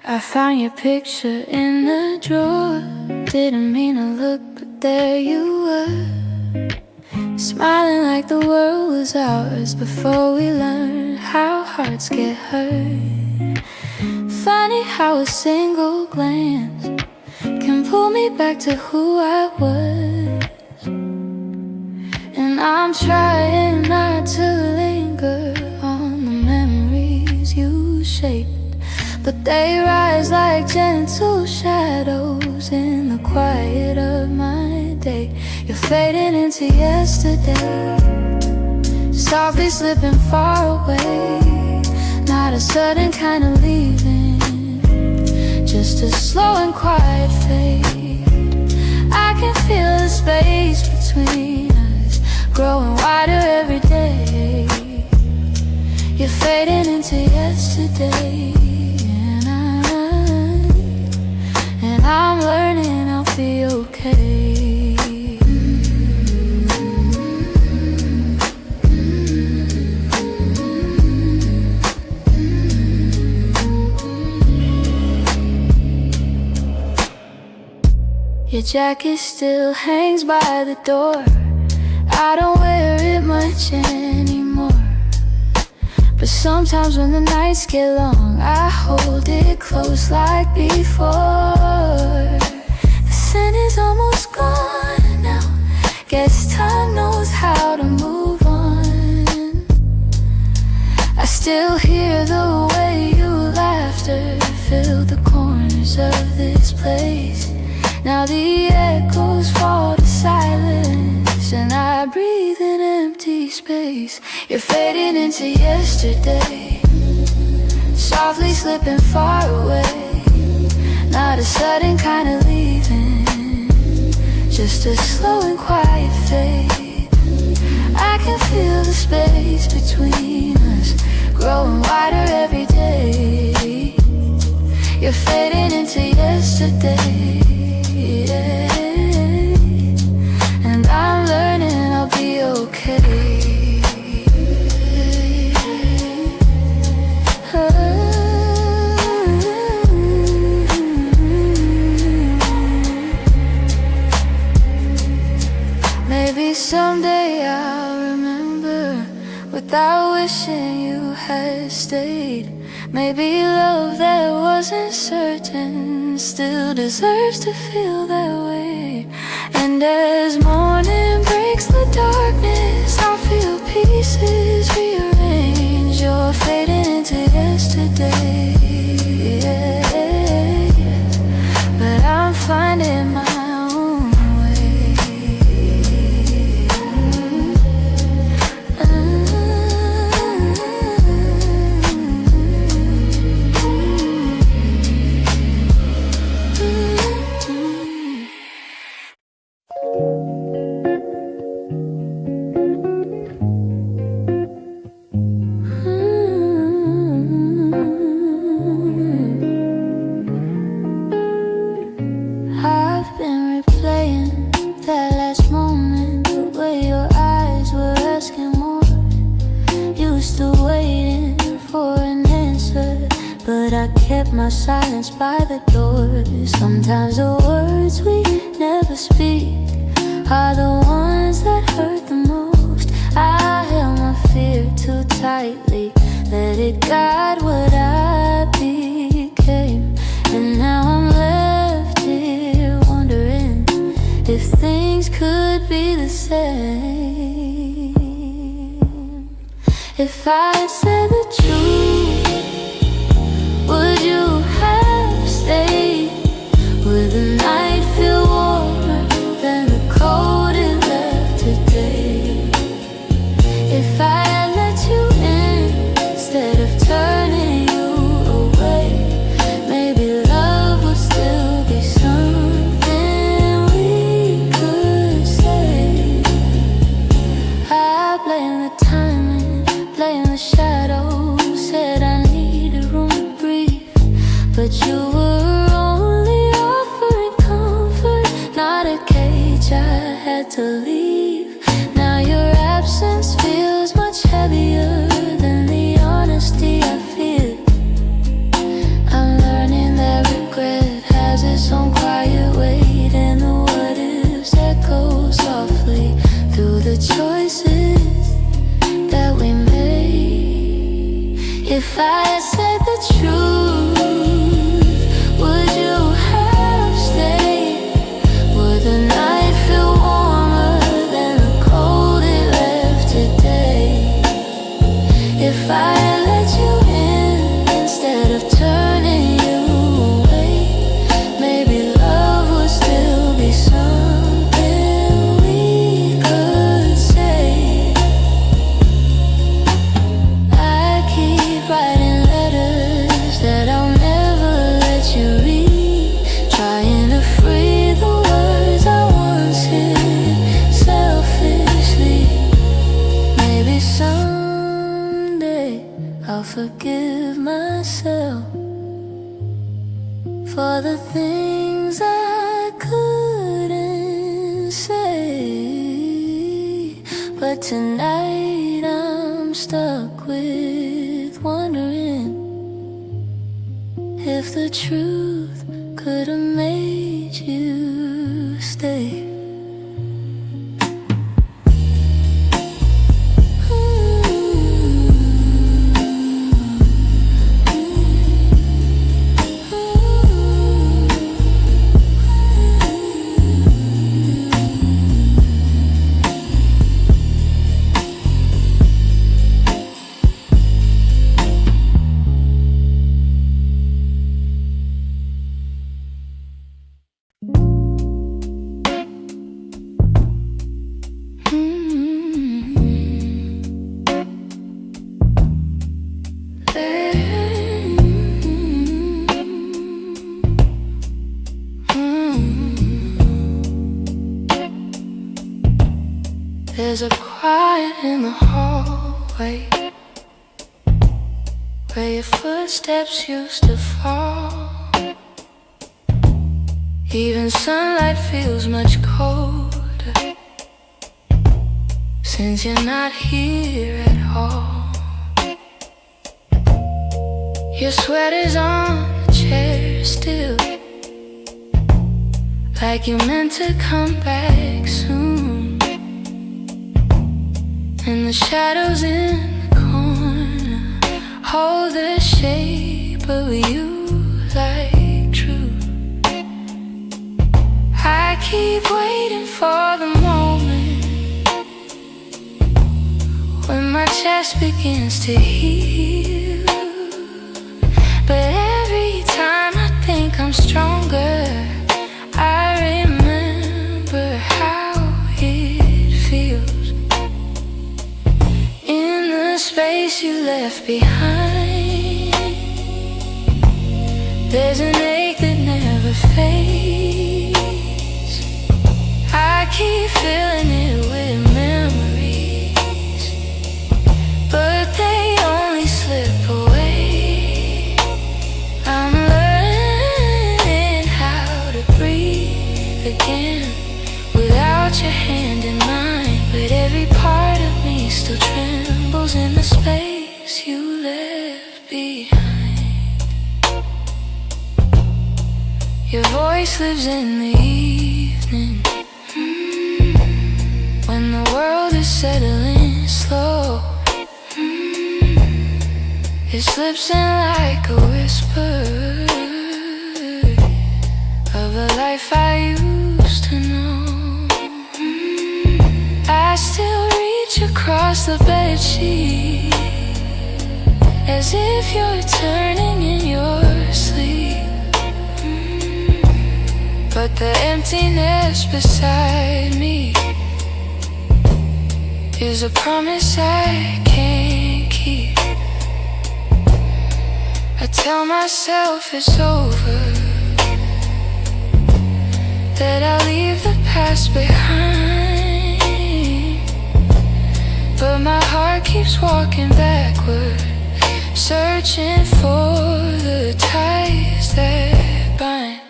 I found your picture in the drawer. Didn't mean to look, but there you were, smiling like the world was ours before we learned how hearts get hurt. Funny how a single glance can pull me back to who I was. And I'm trying not to linger on the memories you shaped, but they rise like gentle shadows in the quiet of my day. You're fading into yesterday, softly slipping far away. Not a sudden kind of leaving, just a slow and quiet fade. I can feel the space between us growing wider every day. You're fading into yesterday, and I'm learning I'll be okay. Your jacket still hangs by the door. I don't wear it much anymore, but sometimes when the nights get long, I hold it close like before. The scent is almost gone now. Guess time knows how to move on. I still hear the way your laughter filled the corners of this place. Now the echoes fall to silence, and I breathe in empty space. You're fading into yesterday, softly slipping far away. Not a sudden kind of leaving, just a slow and quiet fade. I can feel the space between us growing wider every day. You're fading into yesterday, yeah. And I'm learning I'll be okay. Maybe someday I'll remember without wishing you had stayed. Maybe love that wasn't certain still deserves to feel that way. And as morning breaks the darkness, I feel pieces rearrange. You're fading into yesterday, yeah. But I'm finding my own way. I've been replaying that last moment, the way your eyes were asking more. Used to waiting for an answer, but I kept my silence by the door. Sometimes the words we never speak are the ones that hurt the most. I held my fear too tightly, let it guide what I became. And now I'm left here wondering if things could be the same. If I said the truth, would you have stayed? Would the night feel warmer than the cold it left today? If I had let you in instead of turning you away, maybe love would still be something we could say. I blame the timing, blame the shadows, said I needed room to breathe, but you were only offering comfort, not a cage I had to leave. Now your absence feels much heavier than the honesty I feel. I'm learning that regret has its own quiet weight, and the what ifs echo softly through the choices that we made. If I had said the truth, would you have stayed? Would the night feel warmer than the cold it left today? If I had let you in instead of turning you away, maybe love would still be something we could say. I keep writing letters that I'll never let you read, trying to free the words I once hid selfishly. Maybe someday I'll forgive myself for the things I couldn't say. But tonight I'm stuck with wondering if the truth could have made you There's a quiet in the hallway where your footsteps used to fall. Even sunlight feels much colder since you're not here at all. Your sweater's on the chair still, like you meant to come back soon. And the shadows in the corner hold the shape of you like truth. I keep waiting for the moment when my chest begins to heal. But every time I think I'm stronger, I remember how it feels. In the space you left behind, there's an ache that never fades. I keep filling it with memories, but they only slip away. I'm learning how to breathe again without your hand in mine. But every part of me still trembles in the space you left behind. Your voice lives in the evening, when the world is settling slow. It slips in like a whisper of a life I used to know. I still reach across the bedsheet as if you're turning in your sleep. But the emptiness beside me is a promise I can't keep. I tell myself it's over, that I'll leave the past behind, but my heart keeps walking backward, searching for the ties that bind.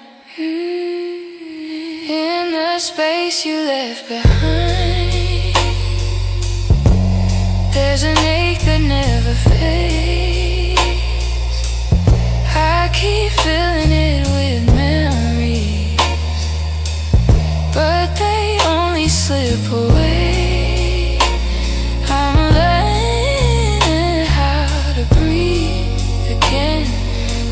In the space you left behind, there's an ache that never fades. I keep filling it with memories, but they only slip away. I'm learning how to breathe again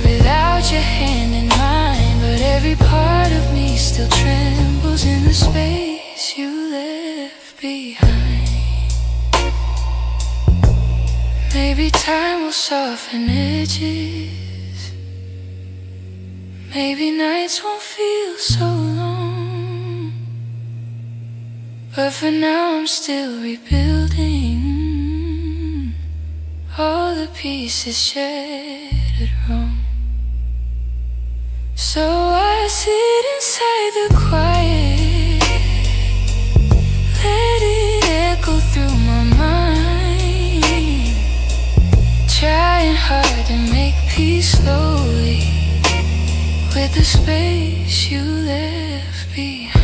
without your hand in mine. But every part of me still trembles in the space you left behind. Maybe time will soften edges, maybe nights won't feel so long, but for now I'm still rebuilding all the pieces shattered wrong. So I sit inside the quiet, let it echo through my mind, trying hard to make peace slowly with the space you left behind.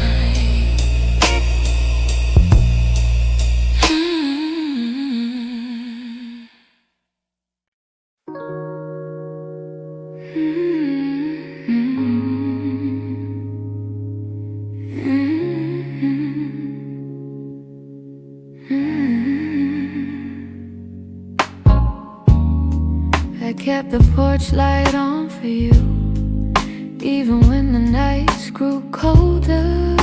I kept the porch light on for you, even when the nights grew colder.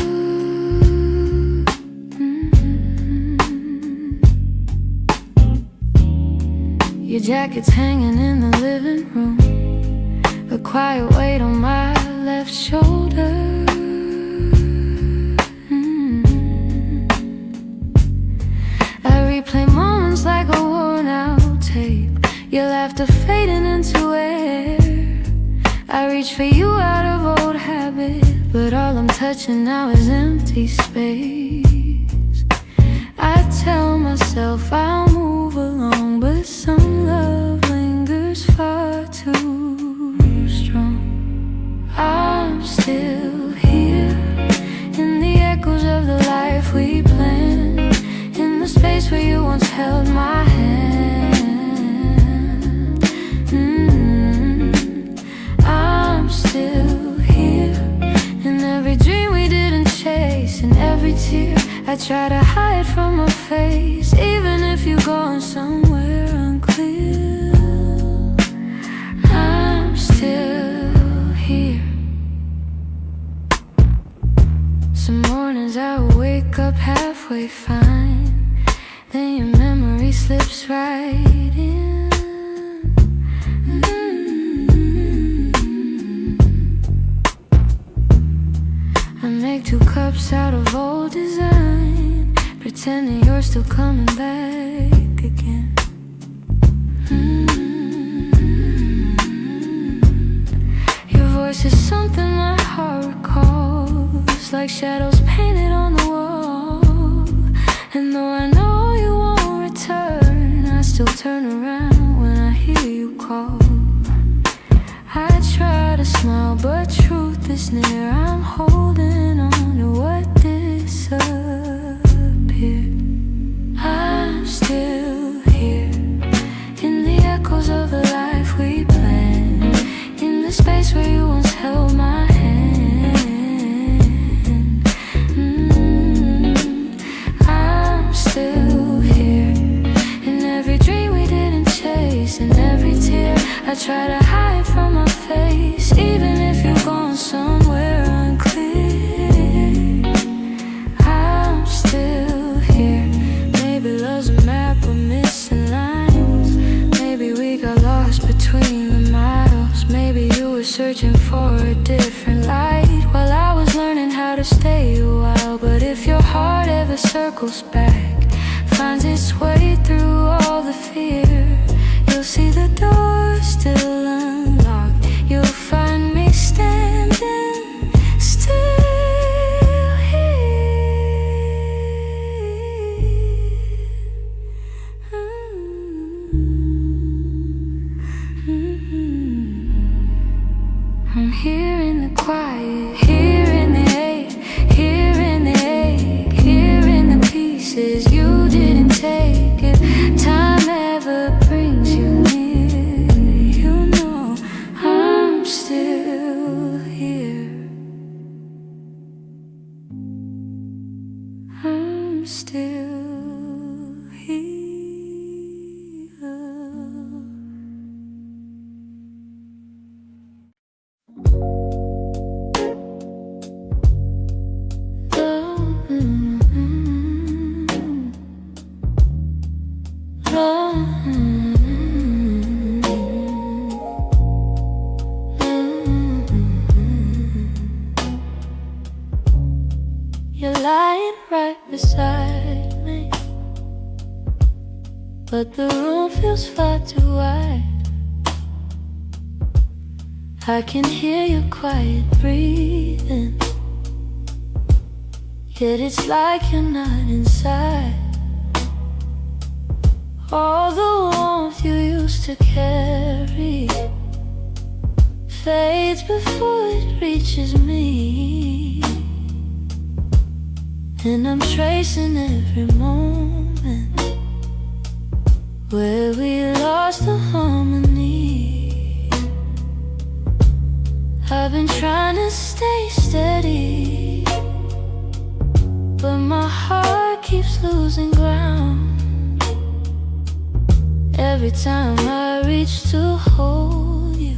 Your jacket's hanging in the living room, a quiet weight on my left shoulder. I replay moments like a worn out tape, your laughter fading into air. I reach for you out of old habit, but all I'm touching now is empty space. I myself, I'll move along, but some love lingers far too strong. I'm still here in the echoes of the life we planned, in the space where you once held my hand. I'm still here in every dream we didn't chase, in every tear I try to hide from my face. Even if you're going somewhere unclear, I'm still here. Some mornings I wake up halfway fine, then your memory slips right in. I make 2 cups out of old design, pretending you're still coming back again. Your voice is something my heart recalls, like shadows painted on the wall. And though I know you won't return, I still turn around when I hear you call. I try to smile, but truth is near. I'm holding on to what disappeared. I'm still here in the echoes of the life we planned, in the space where you once held my hand. I'm still here in every dream we didn't chase, in every tear I try to hide from my face. Even if you're going somewhere unclear, I'm still here. Maybe love's a map with missing lines, maybe we got lost between the miles. Maybe you were searching for a different light while I was learning how to stay a while. But if your heart ever circles back, finds its way through all the fear, you'll see the door still unlocked. You'll find me standing still here. I'm here in the quiet, here in the ache, here in the ache, here in the pieces you didn't take. If time ever brings you near, you know I'm still here. I'm still here. You're lying right beside me, but the room feels far too wide. I can hear your quiet breathing, yet it's like you're not inside. All the warmth you used to carry fades before it reaches me, and I'm tracing every moment where we lost the harmony. I've been trying to stay steady, but my heart keeps losing ground. Every time I reach to hold you,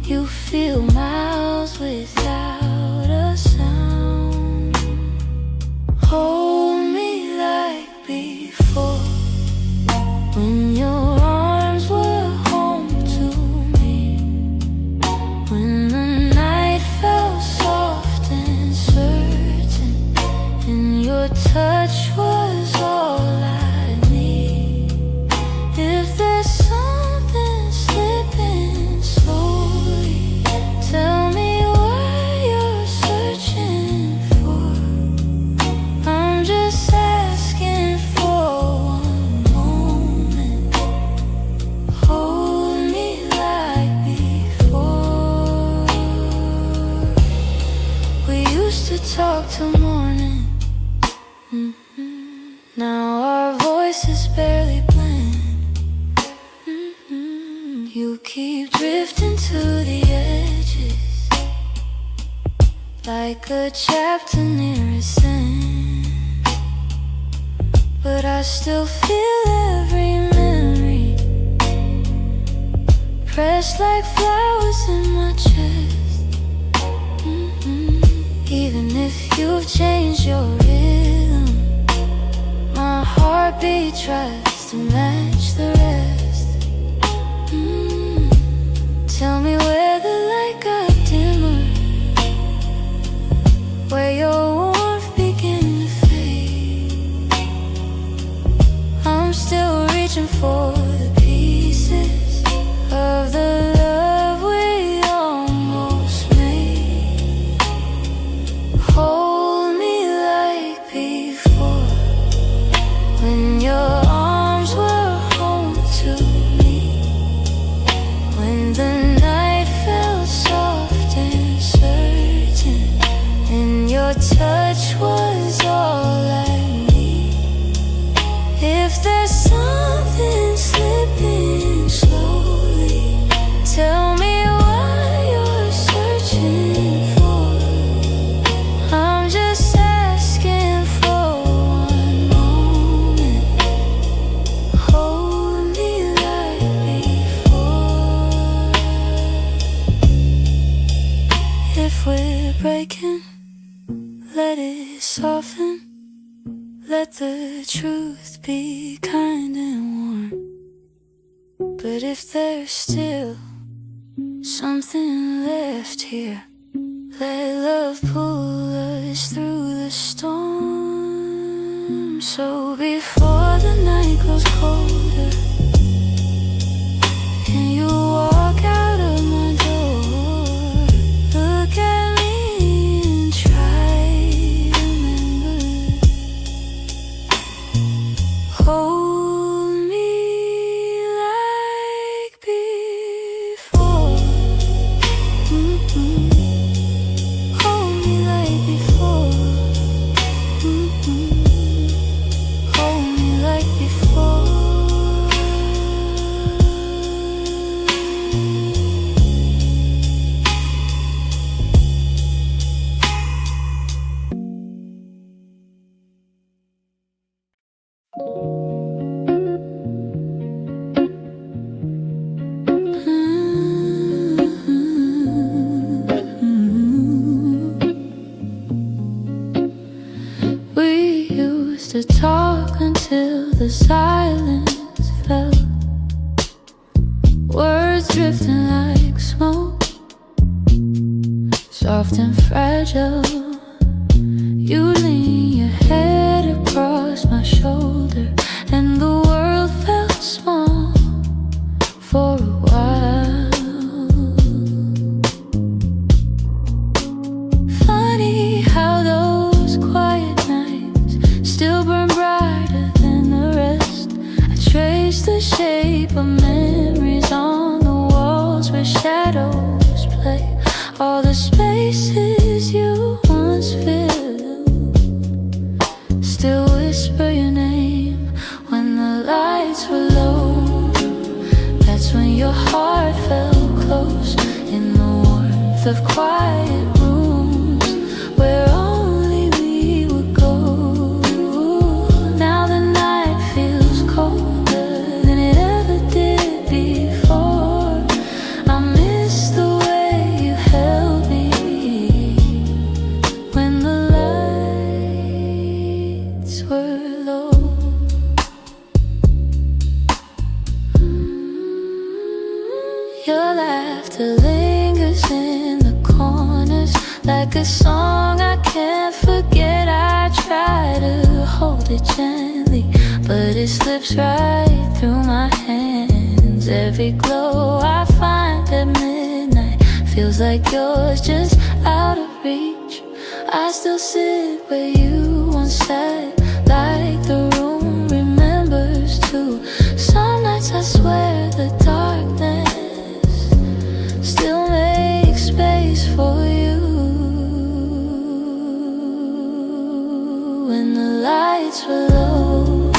you feel miles without a sound. Hold me like before, when your arms were home to me, when the night felt soft and certain, and your touch was all I need. If there's something slipping slowly, tell me why voices barely blend. You keep drifting to the edges, like a chapter near its end. But I still feel every memory, pressed like flowers in my chest. Even if you've changed your rhythm, my heartbeat tries to match the rest. Tell me where the light got dimmer, where your warmth began to fade. I'm still reaching for the pieces of the love we almost made. Hold me like before, when your arms were home to me, when the night felt soft and certain, and your touch was all I need. If there's something slipping slowly, tell me what you're searching for. I'm just asking for one moment. Hold me like before. If we're breaking, let it soften. Let the truth be kind and warm. But if there's still something left here, let love pull us through the storm. So before the night grows colder and you walk out of my door, look at me and try to remember. Hold me like before. Hold me like before. Hold me like before. We used to talk until the silence fell, words drifting like smoke, soft and fragile. You lean your head across my shoulder, and the world felt small for a while. Funny how those quiet nights still burn brighter than the rest. I trace the shape of memories on the walls where shadows play, all the spaces you once filled. Still whisper your name when the lights were low. That's when your heart felt close, in the warmth of quiet rooms where only we would go. Now the night feels colder than it ever did before. I miss the way you held me when the lights were low. Your laughter lingers in the corners like a song I can't forget. I try to hold it gently, but it slips right through my hands. Every glow I find at midnight feels like yours, just out of reach. I still sit where you once sat, like the room remembers too. Some nights I swear the darkness still makes space for you. When the lights were low,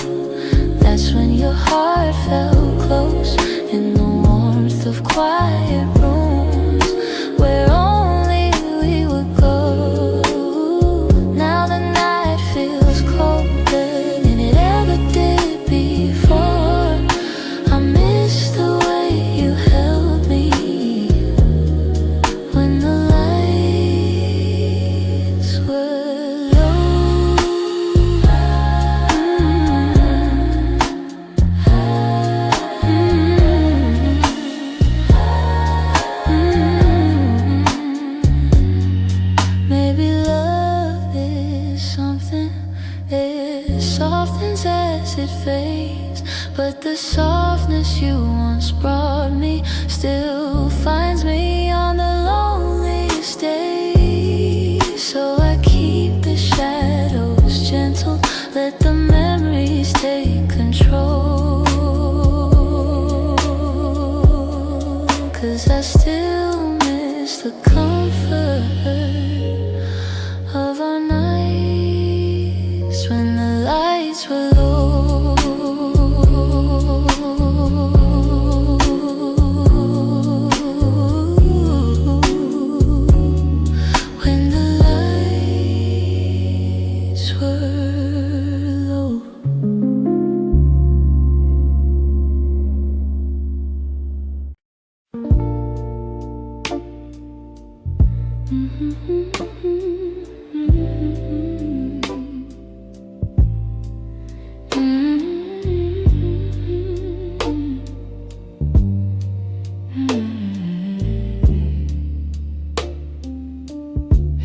once it fades, but the softness you once brought me still finds me on the loneliest day. So I keep the shadows gentle, let the memories take control, 'cause I still miss the comfort of our nights when the lights were low. When the lights were low.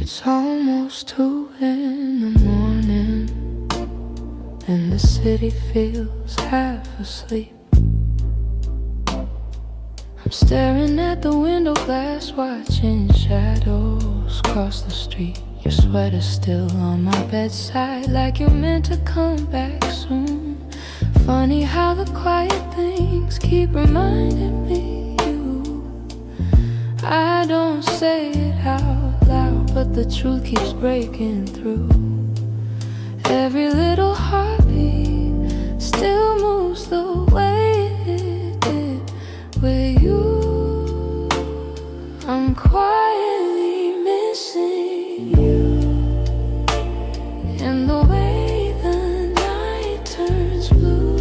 It's almost 2 in the morning, and the city feels half asleep. I'm staring at the window glass, watching shadows cross the street. Your sweater's still on my bedside, like you're meant to come back soon. Funny how the quiet things keep reminding me you. I don't say it out loud, but the truth keeps breaking through. Every little heartbeat still moves the way it did with you. I'm quietly missing you, in the way the night turns blue,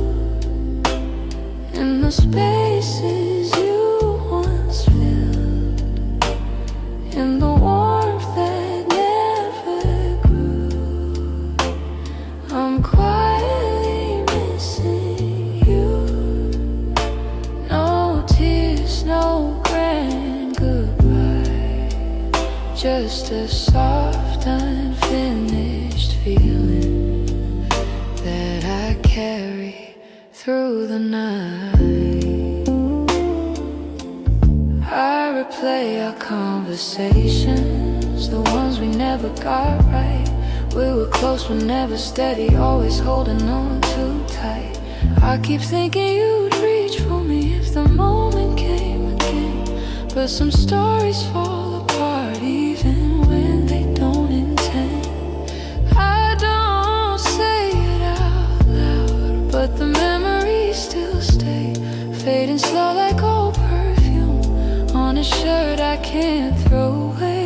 in the spaces you once filled, in the warmth that never grew. I'm quietly missing you. No tears, no grand goodbye, just a soft, unfinished feeling that I carry through the night. I replay our conversations, the ones we never got right. We were close but never steady, always holding on too tight. I keep thinking you'd reach for me if the moment came again, but some stories fall apart even when they don't intend. I don't say it out loud, but the memories still stay, fading slow like old perfume on a shirt I can't throw away.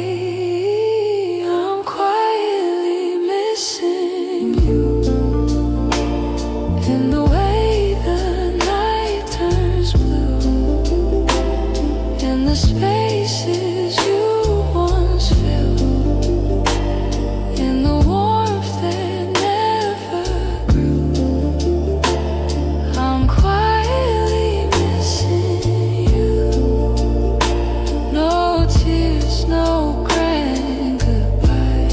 I'm quietly missing you, in the way the night turns blue, in the spaces you once filled, in the warmth that never grew. I'm quietly missing you. No tears, no grand goodbye,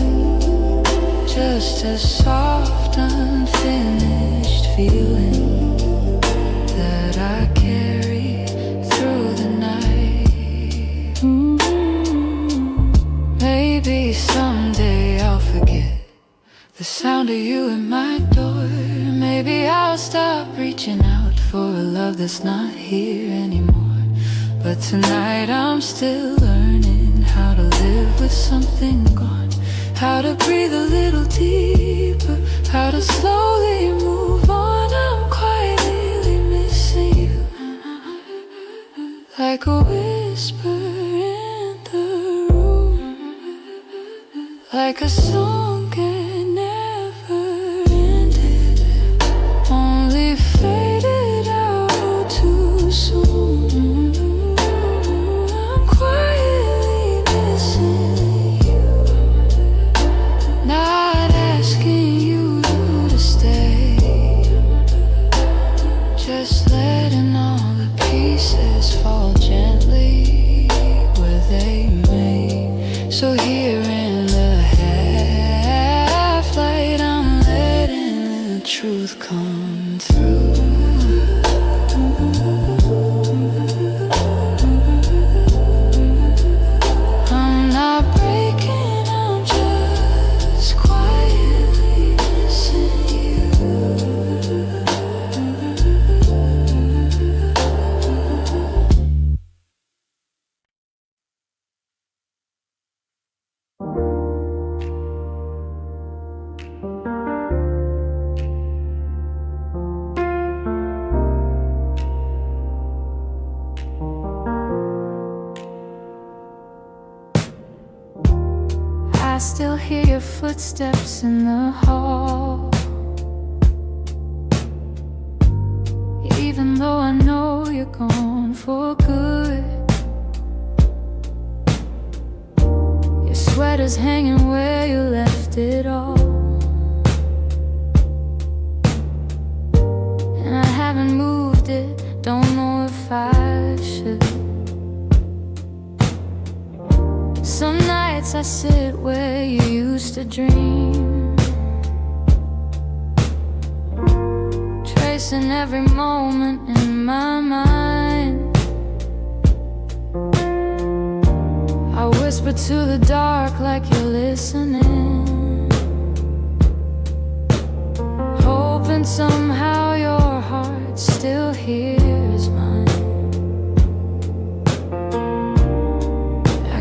just a soft, unfinished feeling that I carry through the night. Maybe someday I'll forget the sound of you at my door. Maybe I'll stop reaching out for a love that's not here anymore. But tonight I'm still learning how to live with something gone, how to breathe a little deeper, how to slowly move on. I'm quietly missing you, like a whisper in the room, like a song that never ended, only faded out too soon. I'm quietly missing you, not asking you to stay, just letting all the pieces fall gently where they may. So here in the half light, I'm letting the truth come. on through. I'm not breaking, I'm just quietly missing you. I still hear your footsteps in the hall, even though I know you're gone for good. Your sweater's hanging where you left it all, and I haven't moved it, don't know if I should. Some nights I sit where you used to dream, tracing every moment in my mind. I whisper to the dark like you're listening, hoping somehow your heart still hears mine.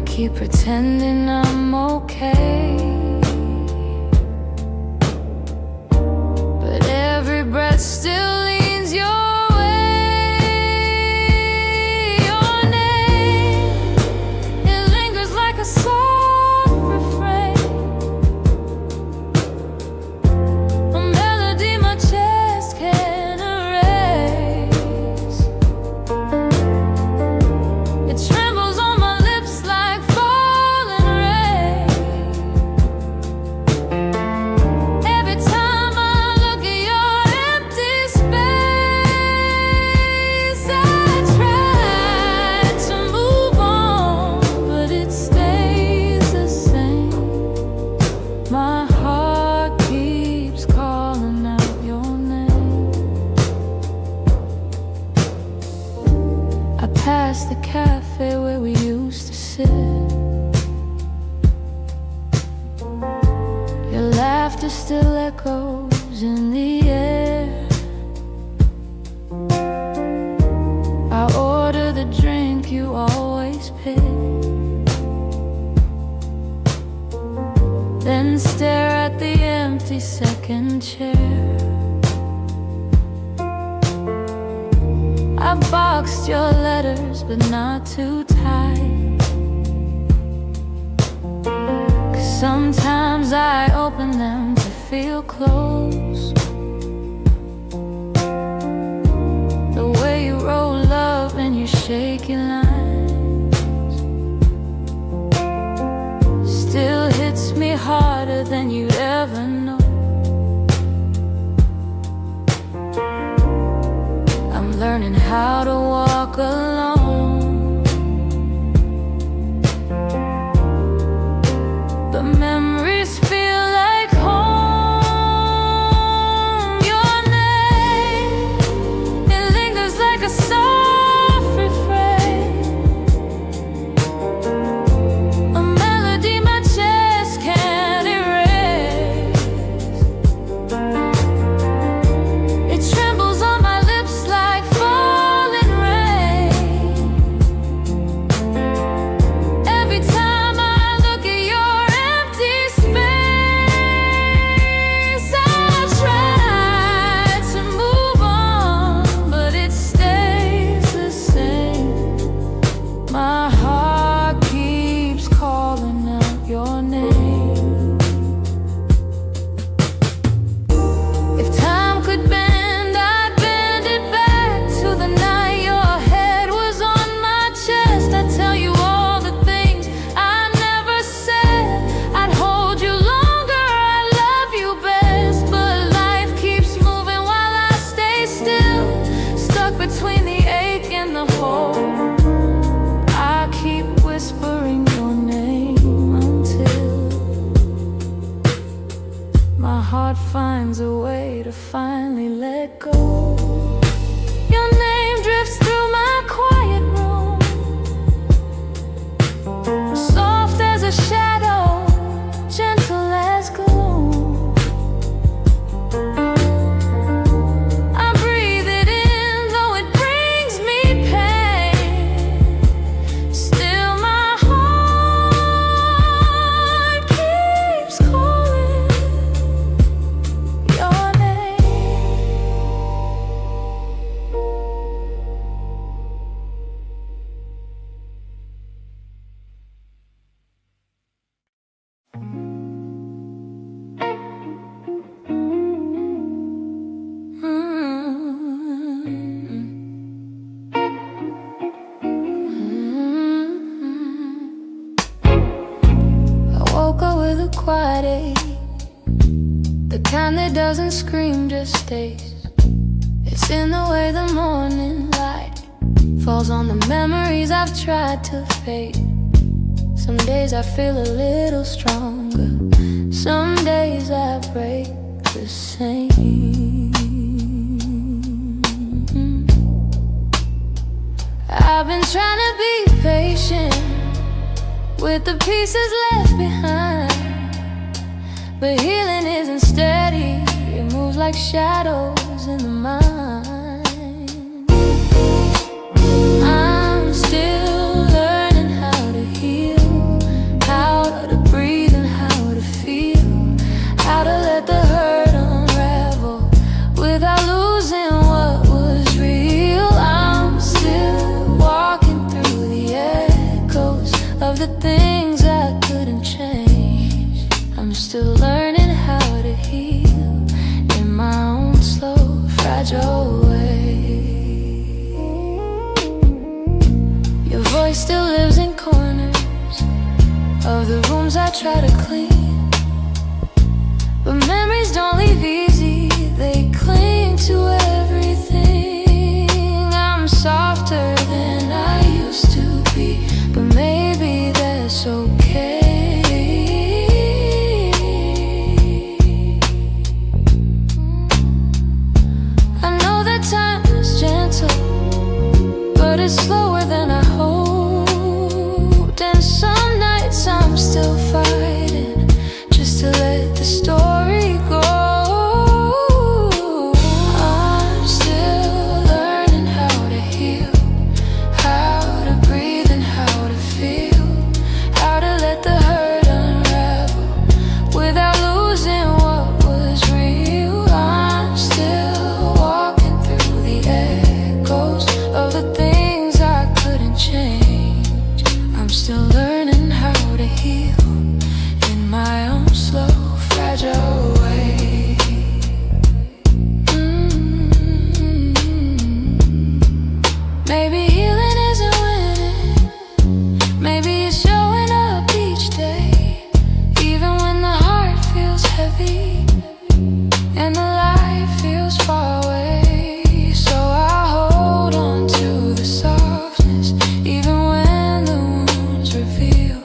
Keep pretending I'm okay, but every breath still leans your way. Your name, it lingers like a soft refrain, a melody my chest can't erase. It trembles on my lips like falling rain. Every time I look at your empty space, I try to move on, but it stays the same. My heart keeps calling out your name. I pass the cafe where we used to sit. Your laughter still echoes in the air. I order the drink you always pick, then stare at the empty second chair. I've boxed your letters, but not too tight, 'cause sometimes I open them to feel close. The way you roll up in your shaky lines still hits me harder than you'd ever know. I'm learning how to walk alone, but memories feel like home. Your name, it lingers like a soft refrain, a melody my chest can't erase. It trembles on my lips like falling rain. Every time I look at your empty space, I try to move on, but it stays the same. My heart keeps calling out your name. If time could bend, I'd bend it back to the night your head was on my chest. I'd tell you all the things I never said. I'd hold you longer, I love you best. But life keeps moving while I stay still, stuck between the ache and the hole. I keep whispering your name until my heart finds a way to finally let it go. Your name drifts through my quiet room, soft as a shadow, gentle as gloom. I breathe it in, though it brings me pain. Still my heart keeps calling your I woke up with a quiet ache, the kind that doesn't scream, just stays. It's in the way the morning light falls on the memories I've tried to fade. Some days I feel a little stronger, some days I break the same. I've been trying to be patient with the pieces left behind, but healing isn't steady, it moves like shadows in the mind. I'm still learning how to heal, how to breathe and how to feel, how to let the hurt unravel without losing what was real. I'm still walking through the echoes of the things I couldn't change. I'm still learning how to heal in my own slow, fragile way. Your voice still lives in corners of the rooms I try to clean, but memories don't leave easy, they cling to everything. I'm softer than I used to be, but maybe that's okay. I know that time is gentle, but it's slower than I hoped. And some nights I'm still fighting just to let the story go. I'm still learning how to heal, how to breathe and how to feel, how to let the hurt unravel without losing what was real. I'm still walking through the echoes of the things I couldn't change. I'm still learning how to heal in my own slow, fragile way. Maybe healing isn't winning, maybe it's showing up each day, even when the heart feels heavy and the light feels far away. So I hold on to the softness, even when the wounds reveal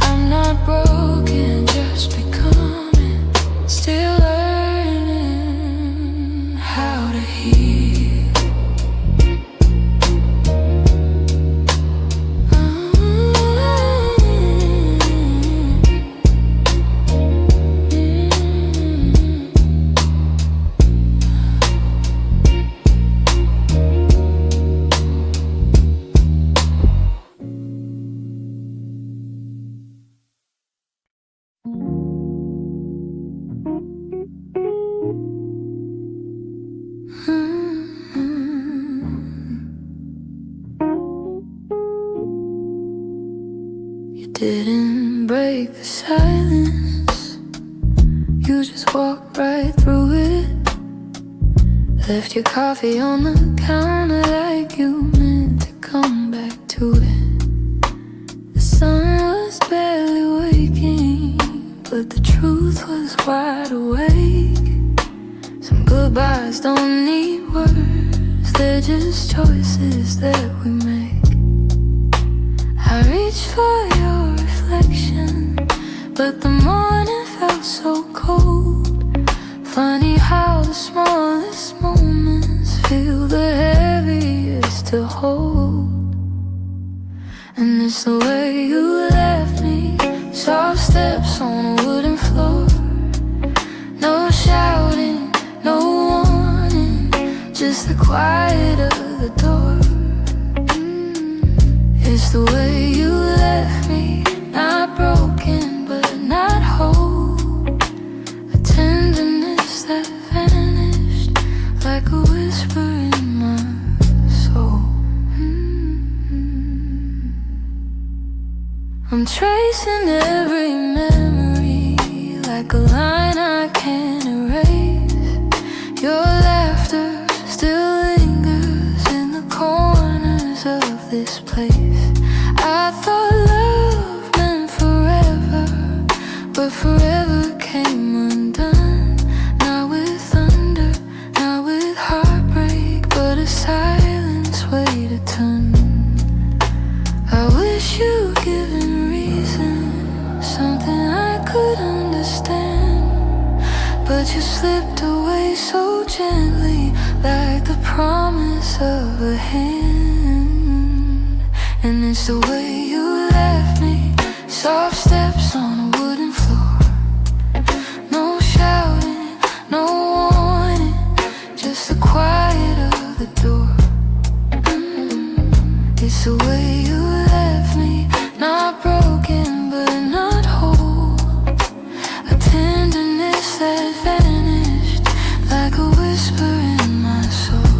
I'm not broken, just becoming, still learning how to heal. You didn't break the silence, you just walked right through it. Left your coffee on the counter like you meant to come back to it. The sun was barely waking, but the truth was wide awake. Some goodbyes don't need words, they're just choices that we make. I reached for your reflection, but the morning felt so cold. Funny how the smallest moment feel the heaviest to hold. And it's the way you left me, soft steps on a wooden floor. No shouting, no warning, just the quiet of the door. It's the way you left me, not broken but not whole. A tenderness that vanished like a whisper in my soul. I'm tracing every memory like a line I can't erase. Your laughter still lingers in the corners of this place. I thought love meant forever, but forever came undone. Not with thunder, not with heartbreak, but a silence weighed a ton. I wish you'd given reason, something I could understand, but you slipped away so gently, like the promise of a hand. And it's the way you left me, soft steps on a wooden floor. No shouting, no warning, just the quiet of the door. It's the way you left me, not broken but not whole. A tenderness that vanished like a whisper in my soul.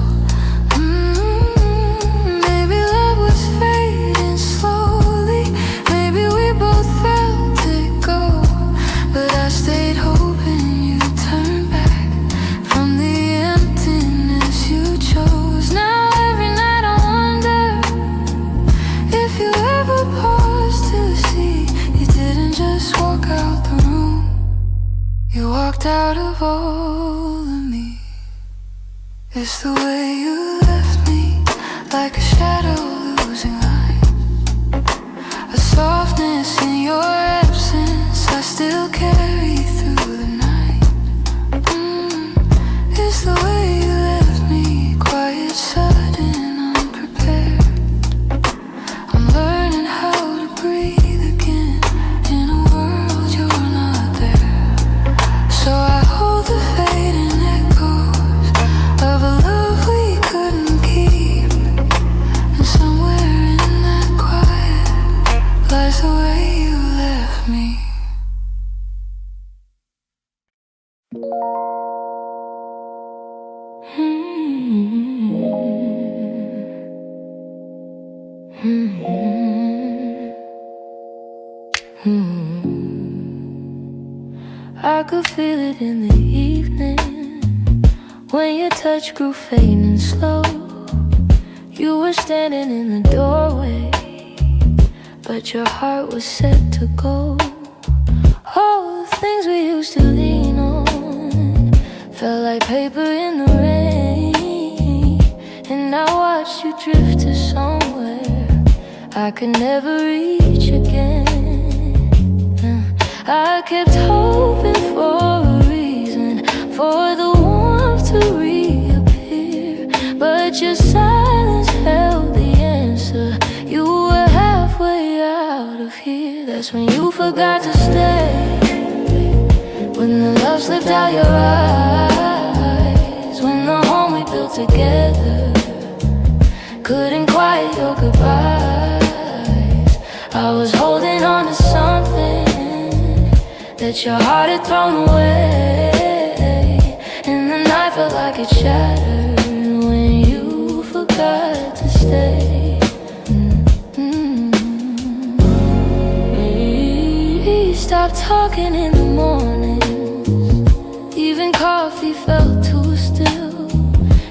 Maybe love was fading slowly, maybe we both felt it go, but I stayed hoping you'd turn back from the emptiness you chose. Now every night I wonder if you ever paused to see you didn't just walk out the room, you walked out of all of me. It's the way you left me, like a shadow losing light. A softness in your absence I still carry through the night. It's the way you left me, quiet, sudden, unprepared. I'm learning how to breathe again in a world you're not there. So I hold the fading echoes of a love we couldn't keep, and somewhere in that quiet lies the way you left me. I could feel it in the evening when your touch grew faint and slow. You were standing in the doorway, but your heart was set to go. All the things we used to lean on felt like paper in the rain, and I watched you drift to somewhere I could never reach again. I kept hoping for a reason for the warmth to reappear, but your silence held the answer. You were halfway out of here. That's when you forgot to stay, when the love slipped out your eyes, when the home we built together couldn't quiet your goodbyes. I was holding on to something that your heart had thrown away, and the night felt like it shattered when you forgot to stay. We stopped talking in the mornings, even coffee felt too still.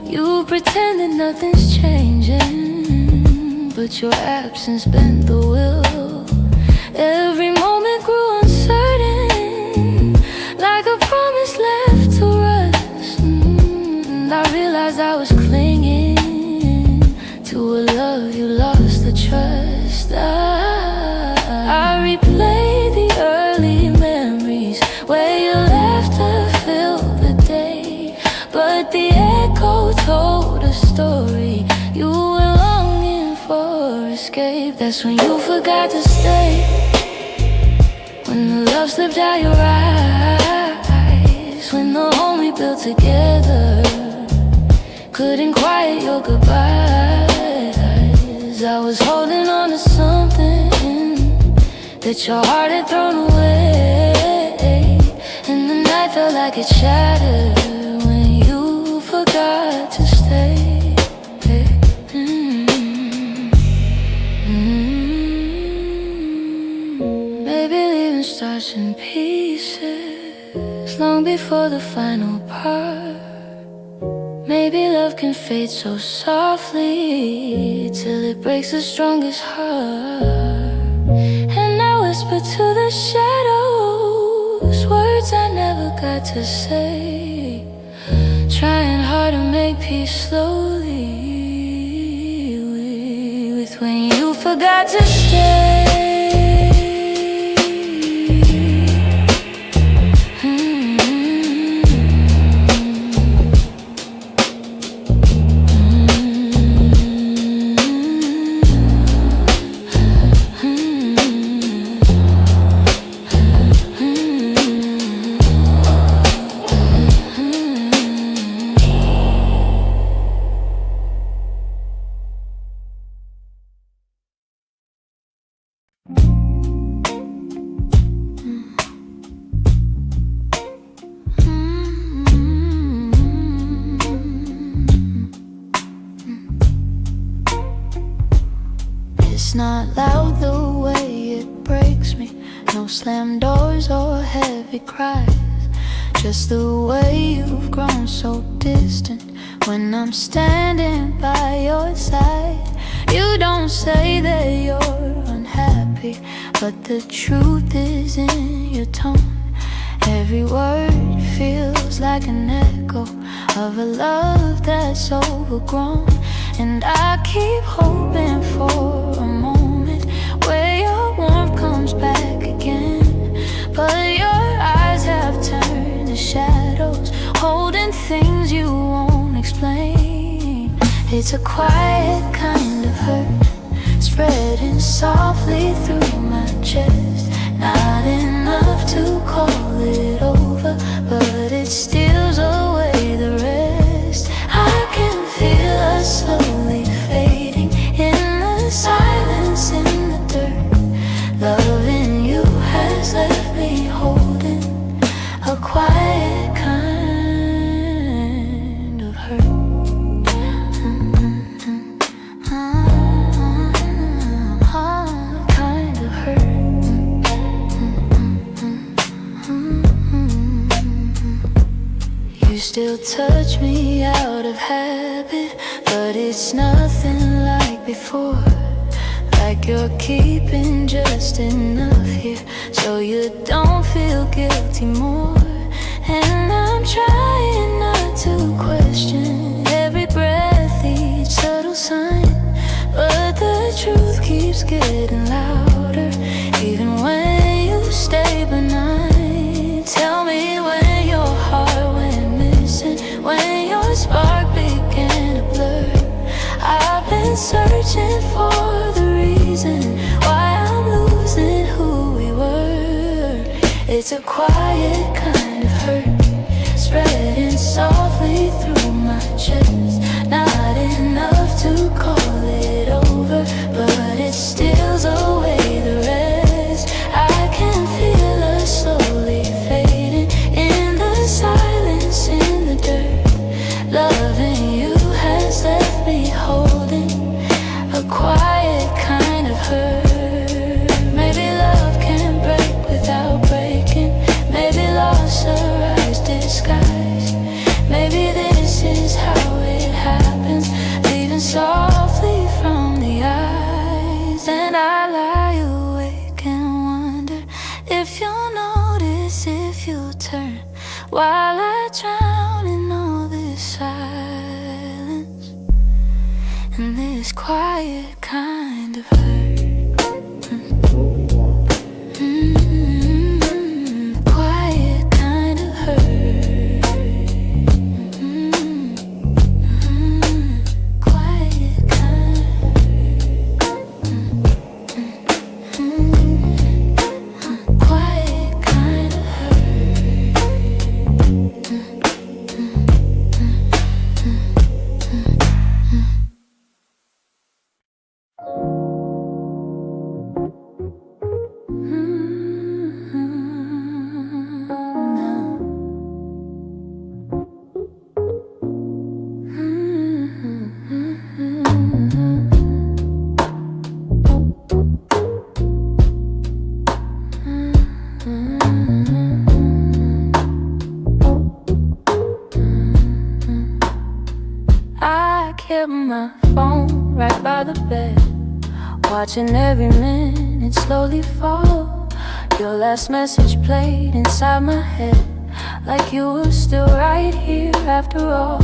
You pretended nothing's changing, but your absence bent the will. Every moment grew uncertain, like a promise left to rust. And I realized I was clinging to a love you lost the trust. I replayed the early memories where your laughter filled the day, but the echo told a story. You were longing for escape. That's when you forgot to stay. When the love slipped out your eyes. When the home we built together couldn't quiet your goodbyes. I was holding on to something that your heart had thrown away, and the night felt like it shattered when you forgot to stay. Maybe leaving starts in pieces long before the final part. Maybe love can fade so softly till it breaks the strongest heart. And I whisper to the shadows words I never got to say, trying hard to make peace slowly with when you forgot to stay. It's not loud the way it breaks me. No slammed doors or heavy cries. Just the way you've grown so distant when I'm standing by your side. You don't say that you're unhappy, but the truth is in your tone. Every word feels like an echo of a love that's overgrown. And I keep hoping for a moment where your warmth comes back again. But your eyes have turned to shadows, holding things you won't explain. It's a quiet kind of hurt, spreading softly through my chest. Not enough to call it over, but it steals away the rest. I can feel us slowly fading in the silence, in the dirt. Loving you has left me holding a quiet kind of hurt. Kind of hurt. You still touch me out of habit, but it's nothing like before. Like you're keeping just enough here so you don't feel guilty more. And I'm trying not to question every breath, each subtle sign, but the truth keeps getting louder even when you stay benign. Tell me when your heart went missing, when your spark began to blur. I've been searching for the reason why I'm losing who we were. It's a quiet kind of hurt, spreading softly through my chest. Not enough to call it over, but it steals away the rest. I can feel us slowly fading in the silence, in the dirt. Loving you has left me holding a quiet kind of hurt. Maybe love can break without breaking. Maybe loss arrives disguised. Maybe this is how it happens, leaving softly from the eyes. And I lie awake and wonder if you'll notice, if you'll turn, while I drown in all this silence and this quiet kind of hurt. Quiet kind of hurt. my phone right by the bed, watching every minute slowly fall. Your last message played inside my head, like you were still right here after all.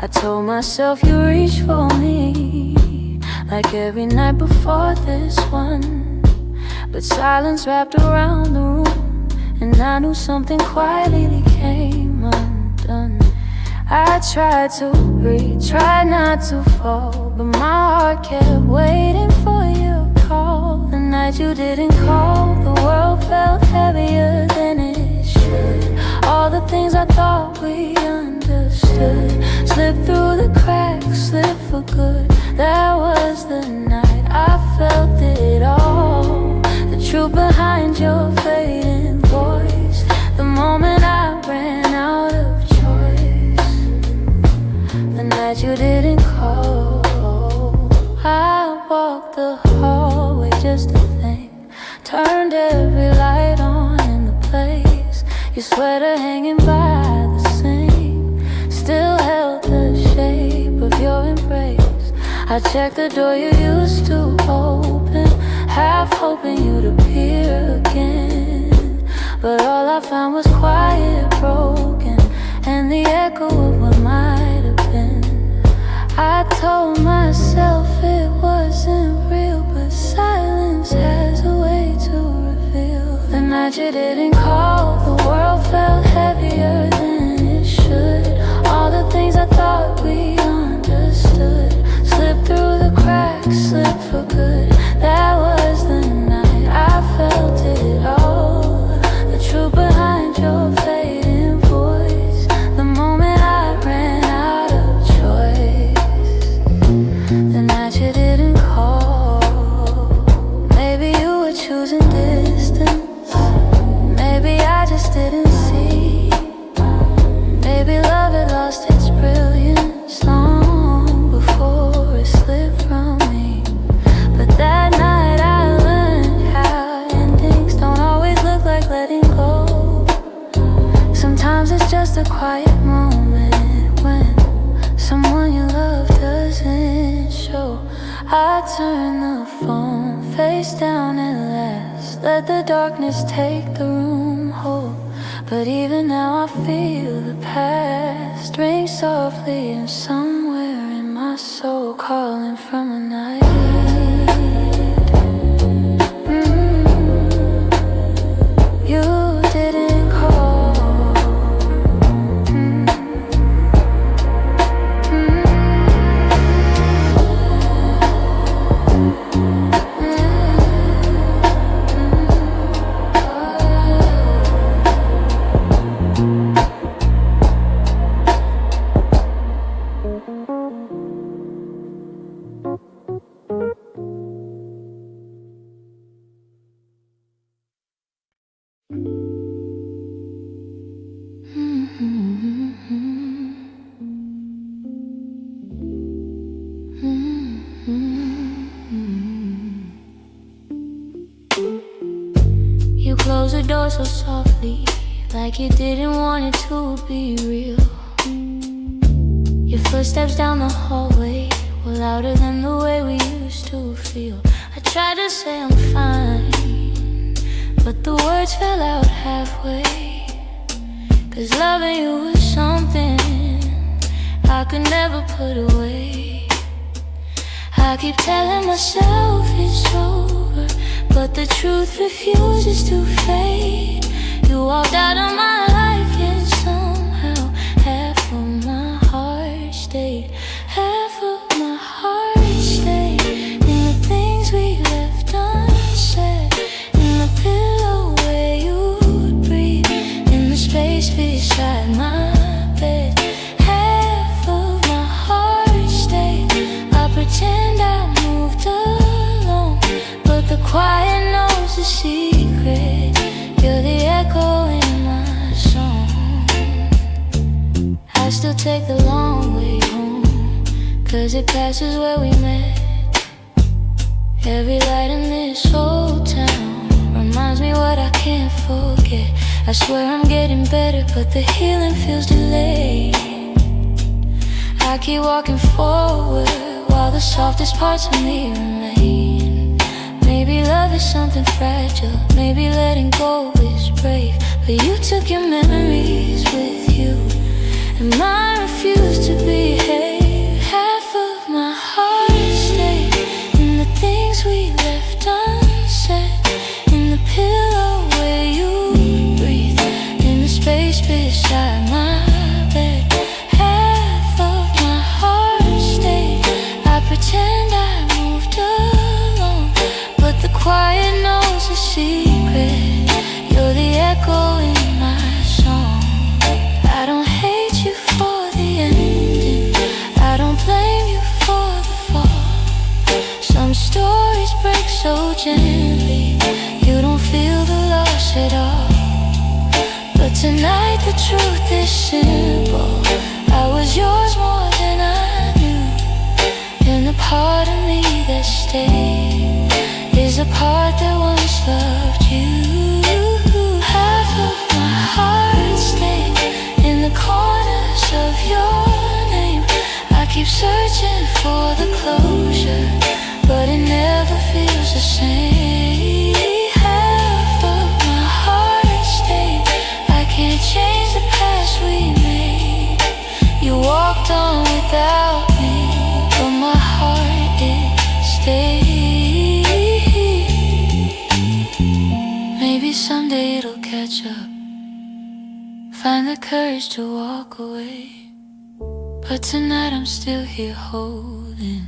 I told myself you reached for me, like every night before this one. But silence wrapped around the room, and I knew something quietly came undone. I tried to breathe, tried not to fall, but my heart kept waiting for your call. The night you didn't call, the world felt heavier than it should. All the things I thought we understood slipped through the cracks, slipped for good. That was the night I felt it all, the truth behind your fading voice, the moment I ran out of choice, the night you didn't call. I walked the hallway just to think, turned every light on in the place. Your sweater hanging by the sink still held the shape of your embrace. I checked the door you used to open, half hoping you'd appear again. But all I found was quiet, broken, and the echo of what might have been. I told myself it wasn't real, but silence has a way to reveal. The night you didn't call, the world felt heavier than it should. All the things I thought we understood slipped through the cracks, slipped for good. That was the night I felt it all, the truth behind your fading voice, the moment I ran out of choice, the night you didn't call. Maybe you were choosing distance, maybe I just didn't see. Maybe love had lost its brilliance long before it slipped from me. But that night I learned how endings don't always look like letting go. Sometimes it's just a quiet moment when someone you love doesn't show. I turn the phone face down at last, let the darkness take the room whole. But even now I feel the past ring softly, and somewhere in my soul calling from a night. You didn't call. You closed the door so softly, like you didn't want it to be real. Your footsteps down the hallway were louder than the way we used to feel. I tried to say I'm fine, but the words fell out halfway. 'Cause loving you was something I could never put away. I keep telling myself it's over, but the truth refuses to fade. You walked out of my life, yet somehow half of my heart stayed. Half of my heart stayed in the things we left unsaid, in the pillow where you'd breathe, in the space beside my bed. Half of my heart stayed. I pretend I moved alone, but the quiet knows the secret. You're the echo in my song. I still take the long way home, 'cause it passes where we met. Every light in this old town reminds me what I can't forget. I swear I'm getting better, but the healing feels delayed. I keep walking forward softest parts of me remain. Maybe love is something fragile, maybe letting go is brave. But you took your memories with you, and mine refused to behave. Half of my heart stayed in the things we left unsaid, in the pillow where you breathe, in the space beside my bed. Half of my heart stayed. I pretend I moved alone, but the quiet knows a secret. You're the echo in my song. I don't hate you for the ending, I don't blame you for the fall. Some stories break so gently, you don't feel the loss at all. But tonight the truth is simple, I was yours more than I knew. And the part of me that stayed is a part that once loved you. Half of my heart stayed in the corners of your name. I keep searching for the closure, but it never feels the same. Half of my heart stayed. I can't change the past we made. You walked on without me, but my heart, it stayed. Maybe someday it'll catch up, find the courage to walk away. But tonight I'm still here holding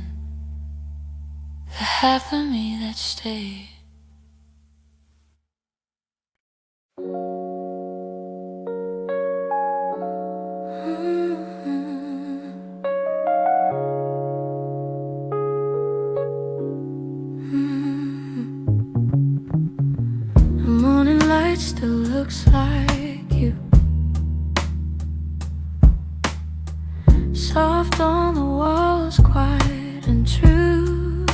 the half of me that stayed. The morning light still looks like you, soft on the walls, quiet and true.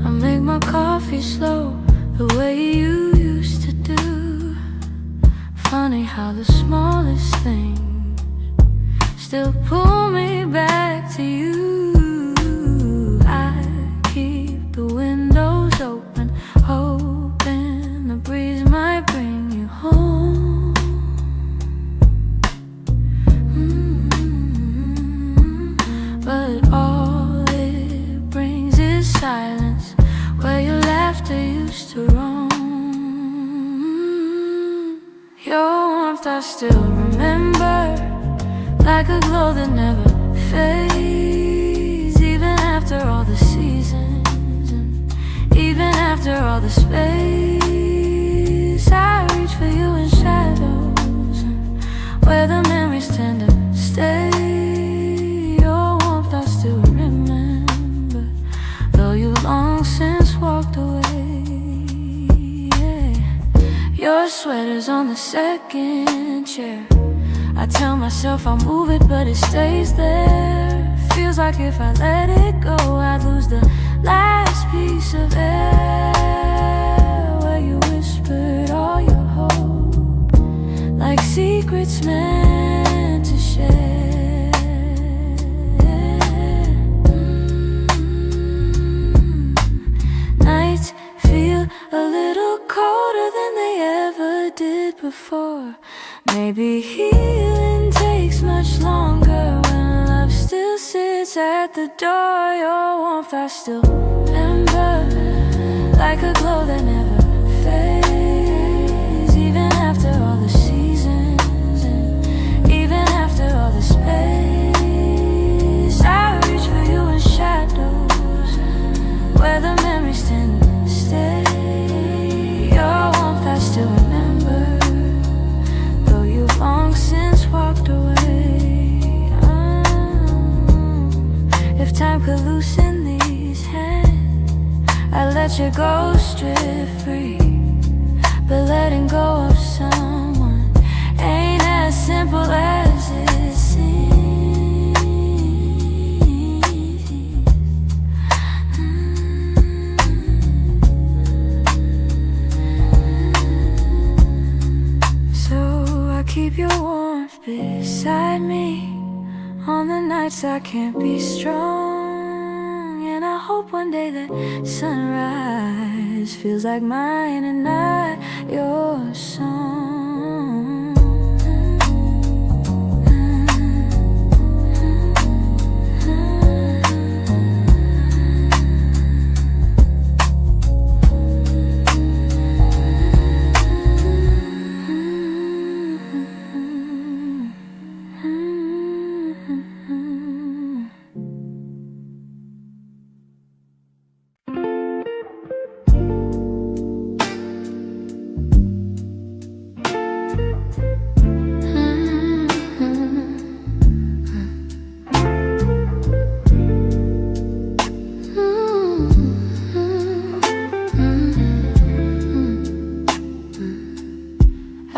I make my coffee slow, the way you used to do. Funny how the smallest things still pull me back to you. I keep the windows open, hoping the breeze might bring you home. But all it brings is silence, where your laughter used to roam. Your warmth I still remember, like a glow that never fades. Even after all the seasons, and even after all the space, I reach for you in shadows, and where the memories tend to stay. Your warmth I still remember, though you've long since walked away. Yeah. Your sweater's on the second chair. I tell myself I'll move it, but it stays there. Feels like if I let it go, I'd lose the last piece of air, where you whispered all your hope, like secrets meant to share. Nights feel a little colder than they ever did before. Maybe healing takes much longer when love still sits at the door. Your warmth I still remember, like a glow that never fades. Even after all the seasons, and even after all the space, I reach for you in shadows, where the memories tend to stay. Your warmth I still remember, long since walked away. If time could loosen these hands, I'd let your ghost drift free. But letting go of someone ain't as simple as it seems. So I keep your warmth beside me on the nights I can't be strong. And I hope one day that sunrise feels like mine and not your song.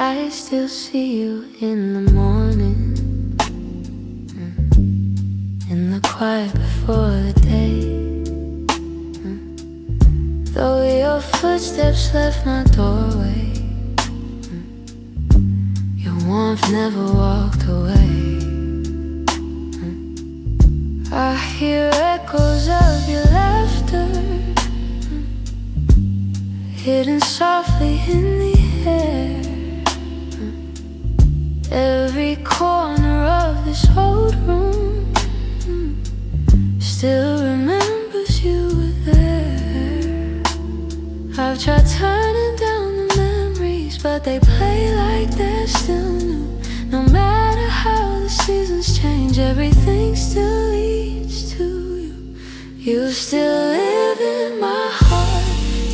I still see you in the morning, in the quiet before the day. Though your footsteps left my doorway, your warmth never walked away. I hear echoes of your laughter, hidden softly in the air. Every corner of this old room still remembers you were there. I've tried turning down the memories, but they play like they're still new. No matter how the seasons change, everything still leads to you. You still live in my heart,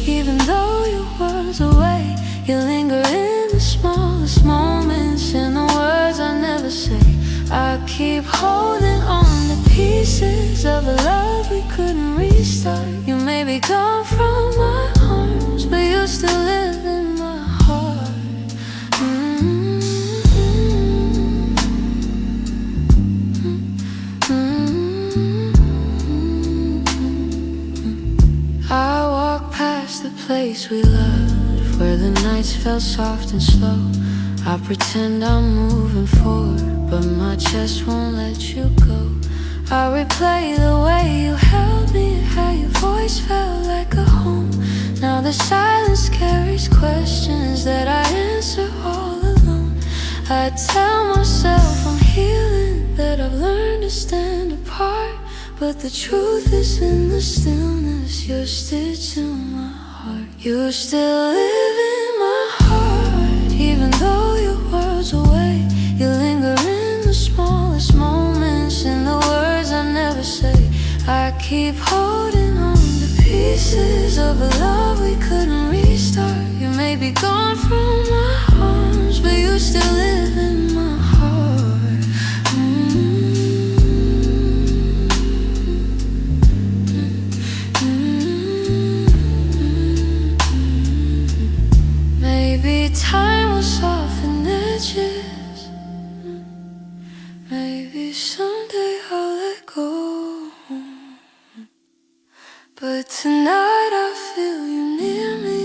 even though your world's away. You linger in the smallest moments, in the words I never say. I keep holding on to pieces of a love we couldn't restart. You may be gone from my arms, but you still live in my heart. I walk past the place we loved, where the nights felt soft and slow. I pretend I'm moving forward, but my chest won't let you go. I replay the way you held me, how your voice felt like a home. Now the silence carries questions that I answer all alone. I tell myself I'm healing, that I've learned to stand apart, but the truth is in the stillness. You're stitched to my heart. You still live in my heart, even though your world's away. You linger in the smallest moments, in the words I never say. I keep holding on to pieces of a love we couldn't restart. You may be gone from my arms, but you still live in my heart. Maybe time will soften edges. Maybe someday I'll let go. But tonight I feel you near me,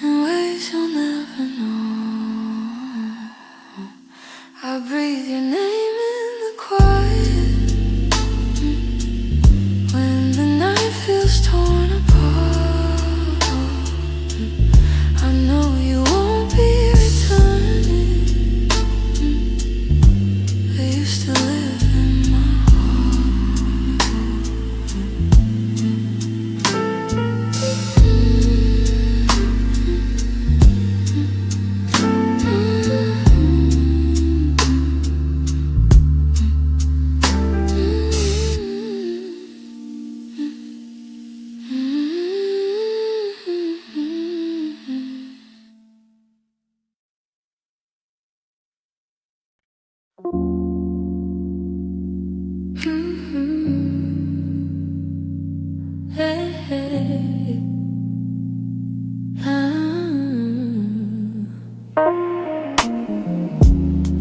in ways you'll never know. I breathe your name in the quiet, when the night feels torn apart. I know you won't be returning, but you still live in my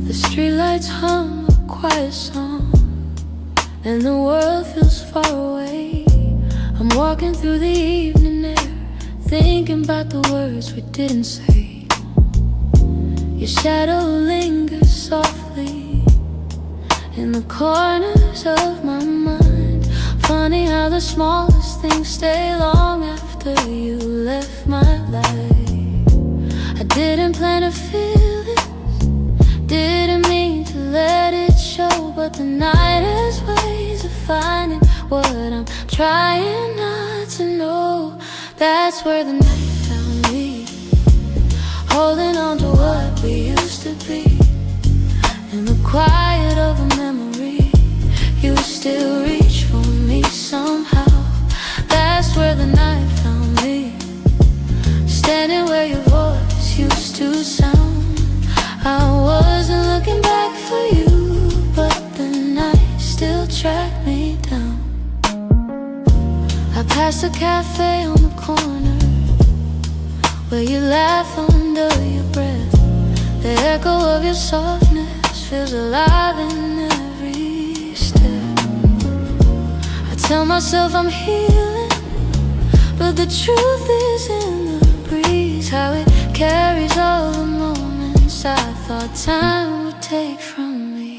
The streetlights hum a quiet song, and the world feels far away. I'm walking through the evening air, thinking about the words we didn't say. Your shadow lingers softly, in the corners of my mind. Funny how the smallest things stay long after you left my life. I didn't plan to feel this, didn't mean to let it show, but the night has ways of finding what I'm trying not to know. That's where the night found me, holding on to what we used to be. In the quiet of a memory, you still reach for me somehow. That's where the night found me, standing where your voice used to sound. I wasn't looking back for you, but the night still tracked me down. I passed a cafe on the corner where you laugh under your breath. The echo of your softness feels alive in every step. I tell myself I'm healing, but the truth is in the breeze, how it carries all the moments I thought time would take from me.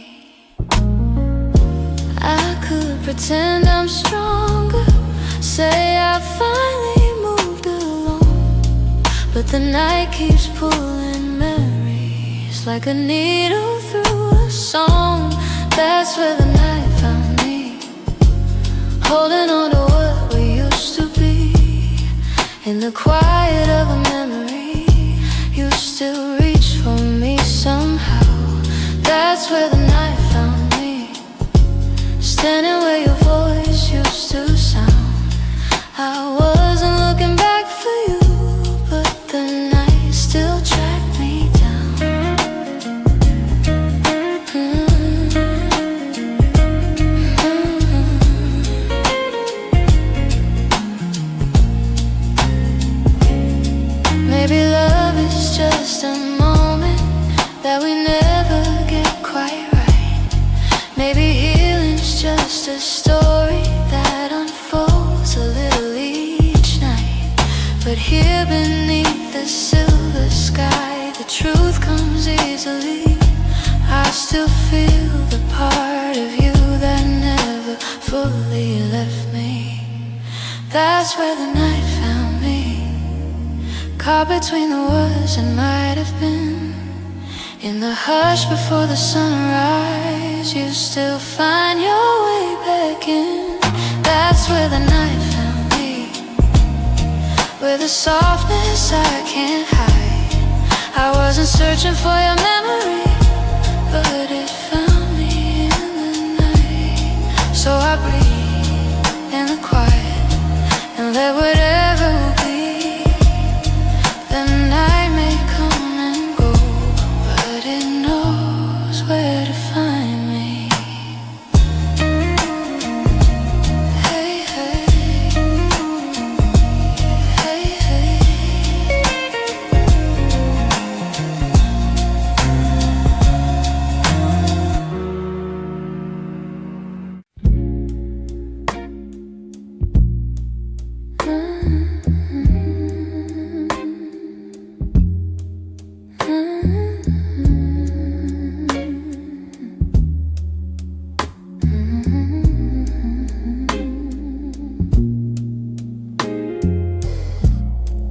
I could pretend I'm stronger, say I finally moved along, but the night keeps pulling memories like a needle through a song. That's where the night found me, holding on to what we used to be. In the quiet of a memory, you still reach for me somehow. That's where the night found me, standing where your voice used to sound. I wasn't looking back for you, but the night still tracked me down. Maybe love is just a moment that we never get quite right. Maybe healing's just a story that unfolds a little each night. But here beneath the silver sky, the truth comes easily. I still feel the part of you that never fully left me. That's where the night found me, caught between the words that might have been. In the hush before the sunrise, you still find your way back in. That's where the night found me, where the softness I can't hide. I wasn't searching for your memory, but it found me in the night. So I breathe in the quiet and let whatever will be. The night may come and go, but it knows where to find me. Hey, hey, hey, hey.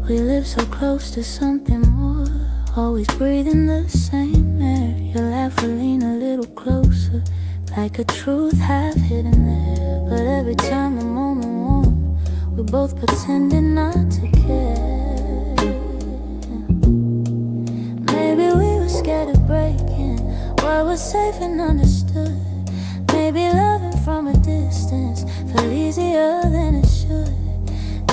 We live so close to something more, always breathing the same air. Your laugh will lean a little closer, like a truth half hidden there. But every time the moment warm, we're both pretending not to care. Maybe we were scared of breaking what was safe and understood. Maybe loving from a distance felt easier than it should.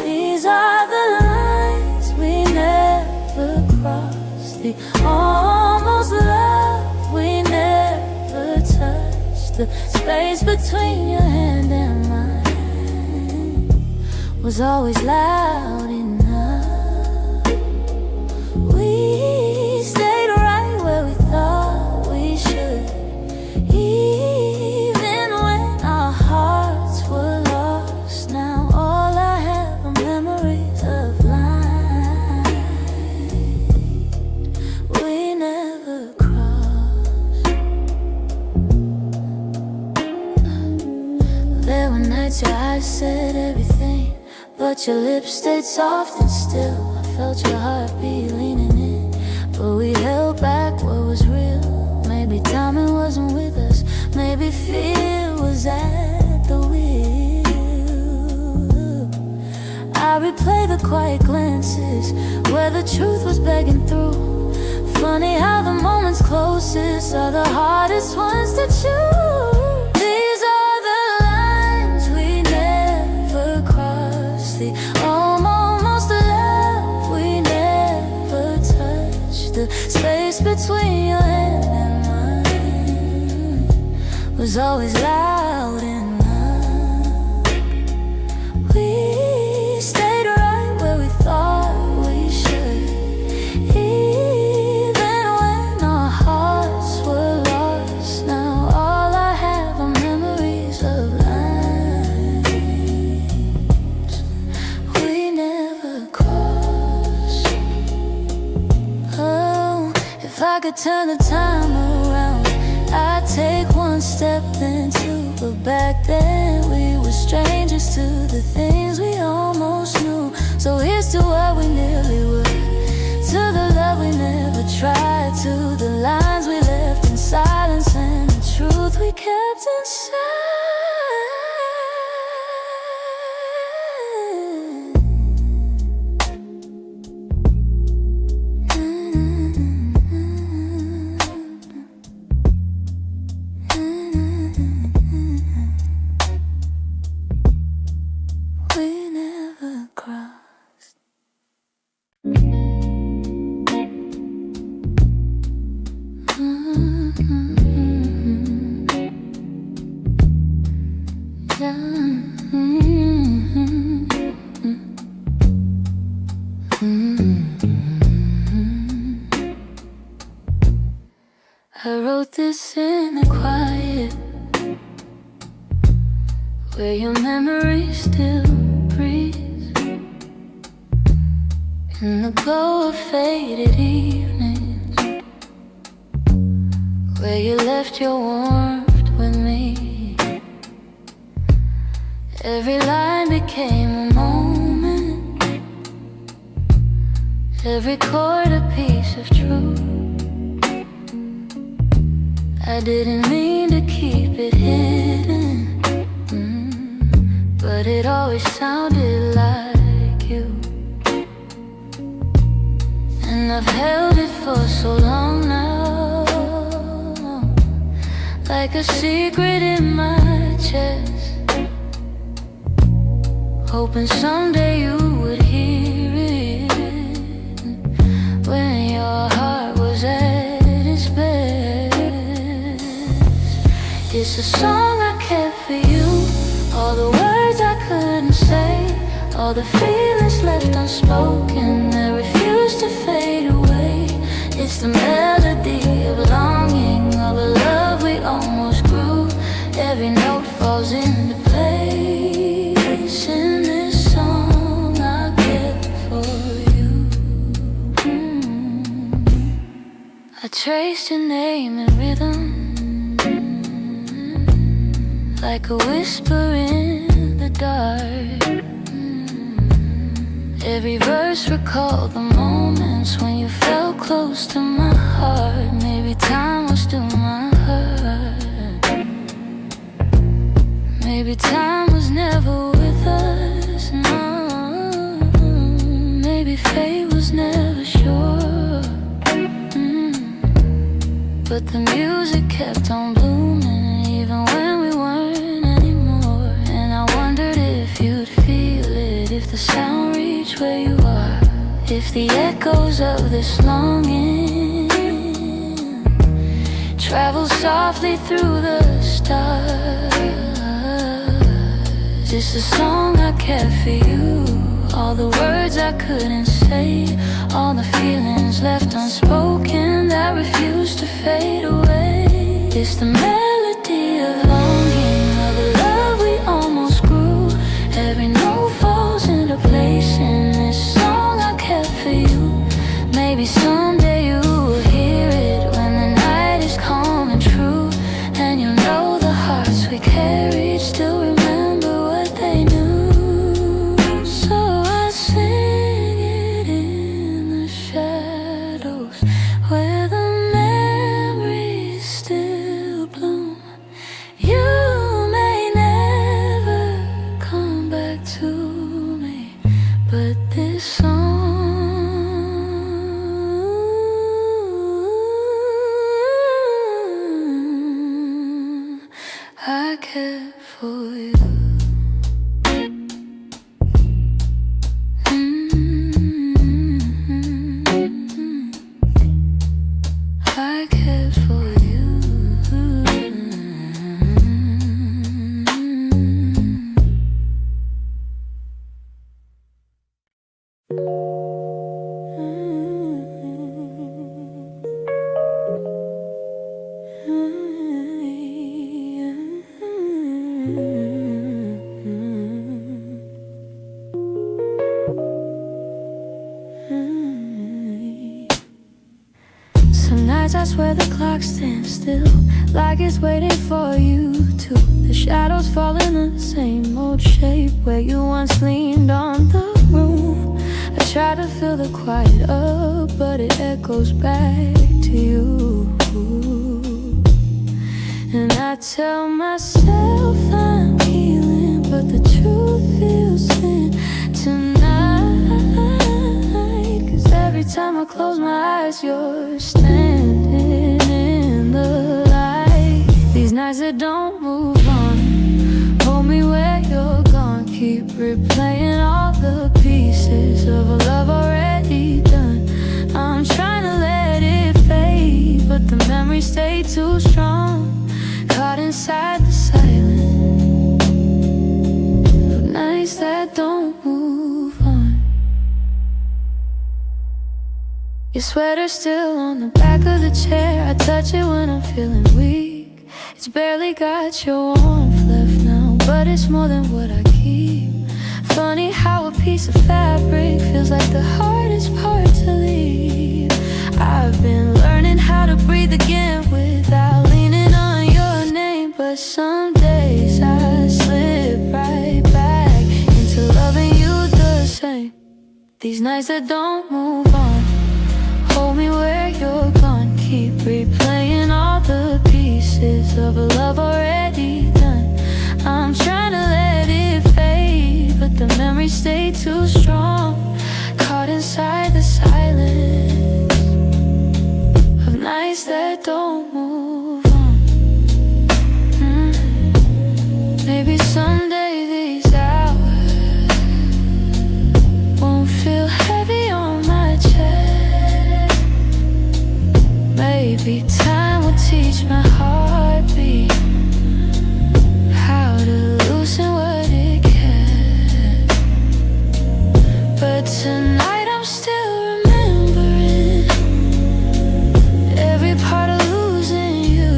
These are the lines we never crossed, the almost love we never touched. The space between your hand and mine was always loud enough. We stayed right where we thought we should, even when our hearts were lost. Now all I have are memories of light we never crossed. nights your eyes said everything, but your lips stayed soft and still. I felt your heartbeat leaning in, but we held back what was real. Maybe timing wasn't with us, maybe fear was at the wheel. I replay the quiet glances where the truth was begging through. Funny how the moments closest are the hardest ones to choose. These are the lines we never crossed, the almost love we never touched. The space between your hand and mine was always loud enough. We stayed right where we thought we should, even when our hearts were lost. Now all I have are memories of lines we never crossed. Oh, if I could turn the time around, I'd take one step then two, but back then we were strangers to the things we almost knew. So here's to what we nearly were, to the love we never tried, to the lines we left in silence and the truth we kept inside. We never crossed. I wrote this in the quiet, where your memory still breathes, in the glow of faded evenings, where you left your warmth with me. Every line became a moment, every chord a piece of truth. I didn't mean to keep it hidden, but it always sounded like you. And I've held it for so long now, like a secret in my chest, hoping someday you would hear it, when your heart was at its best. It's a song I kept for you, all the words I couldn't say, all the feelings left unspoken that refuse to fade away. It's the melody of longing, of a love we almost grew. Every note falls into place in this song I kept for you. I traced your name in rhythm, like a whisper in the dark. Every verse recalled the moments when you felt close to my heart. Maybe time was still my hurt, maybe time was never with us, no. Maybe fate was never sure, but the music kept on blooming even when we weren't anymore. And I wondered if you'd feel it, if the sound reached where you are, if the echoes of this longing travel softly through the stars. It's a song I kept for you, all the words I couldn't say, all the feelings left unspoken that refuse to fade away. It's the melody of longing, of a love we almost grew. Every note falls into place in this song I kept for you. Maybe someday you will hear it when the night is calm and true, and you'll know the hearts we carried still remember what I care for you. I care for you. Some nights I swear the clock stands still, like it's waiting for you to. The shadows fall in the same old shape where you once leaned on the room. I try to fill the quiet up, but it echoes back to you. And I tell myself I'm healing, but the truth feels thin tonight. 'Cause every time I close my eyes, you're standing in the light. These nights that don't move on, hold me where you're gone. Keep replaying all the pieces of a love already done. I'm trying to let it fade, but the memories stay too strong. Caught inside the silence of nights that don't move on. Your sweater's still on the back of the chair. I touch it when I'm feeling weak. It's barely got your warmth left now, but it's more than what I keep. Funny how a piece of fabric feels like the hardest part to leave. I've been learning how to breathe again without leaning on your name, but some days I slip right back into loving you the same. These nights that don't move on, hold me where you're gone. Keep replaying all the pieces of a love already done. I'm trying to let it fade, but the memories stay too strong. Caught inside the silence of nights that don't move on. Maybe someday these hours won't feel heavy on my chest. Maybe time will teach my heartbeat how to loosen what it can. But tonight I'm still remembering every part of losing you.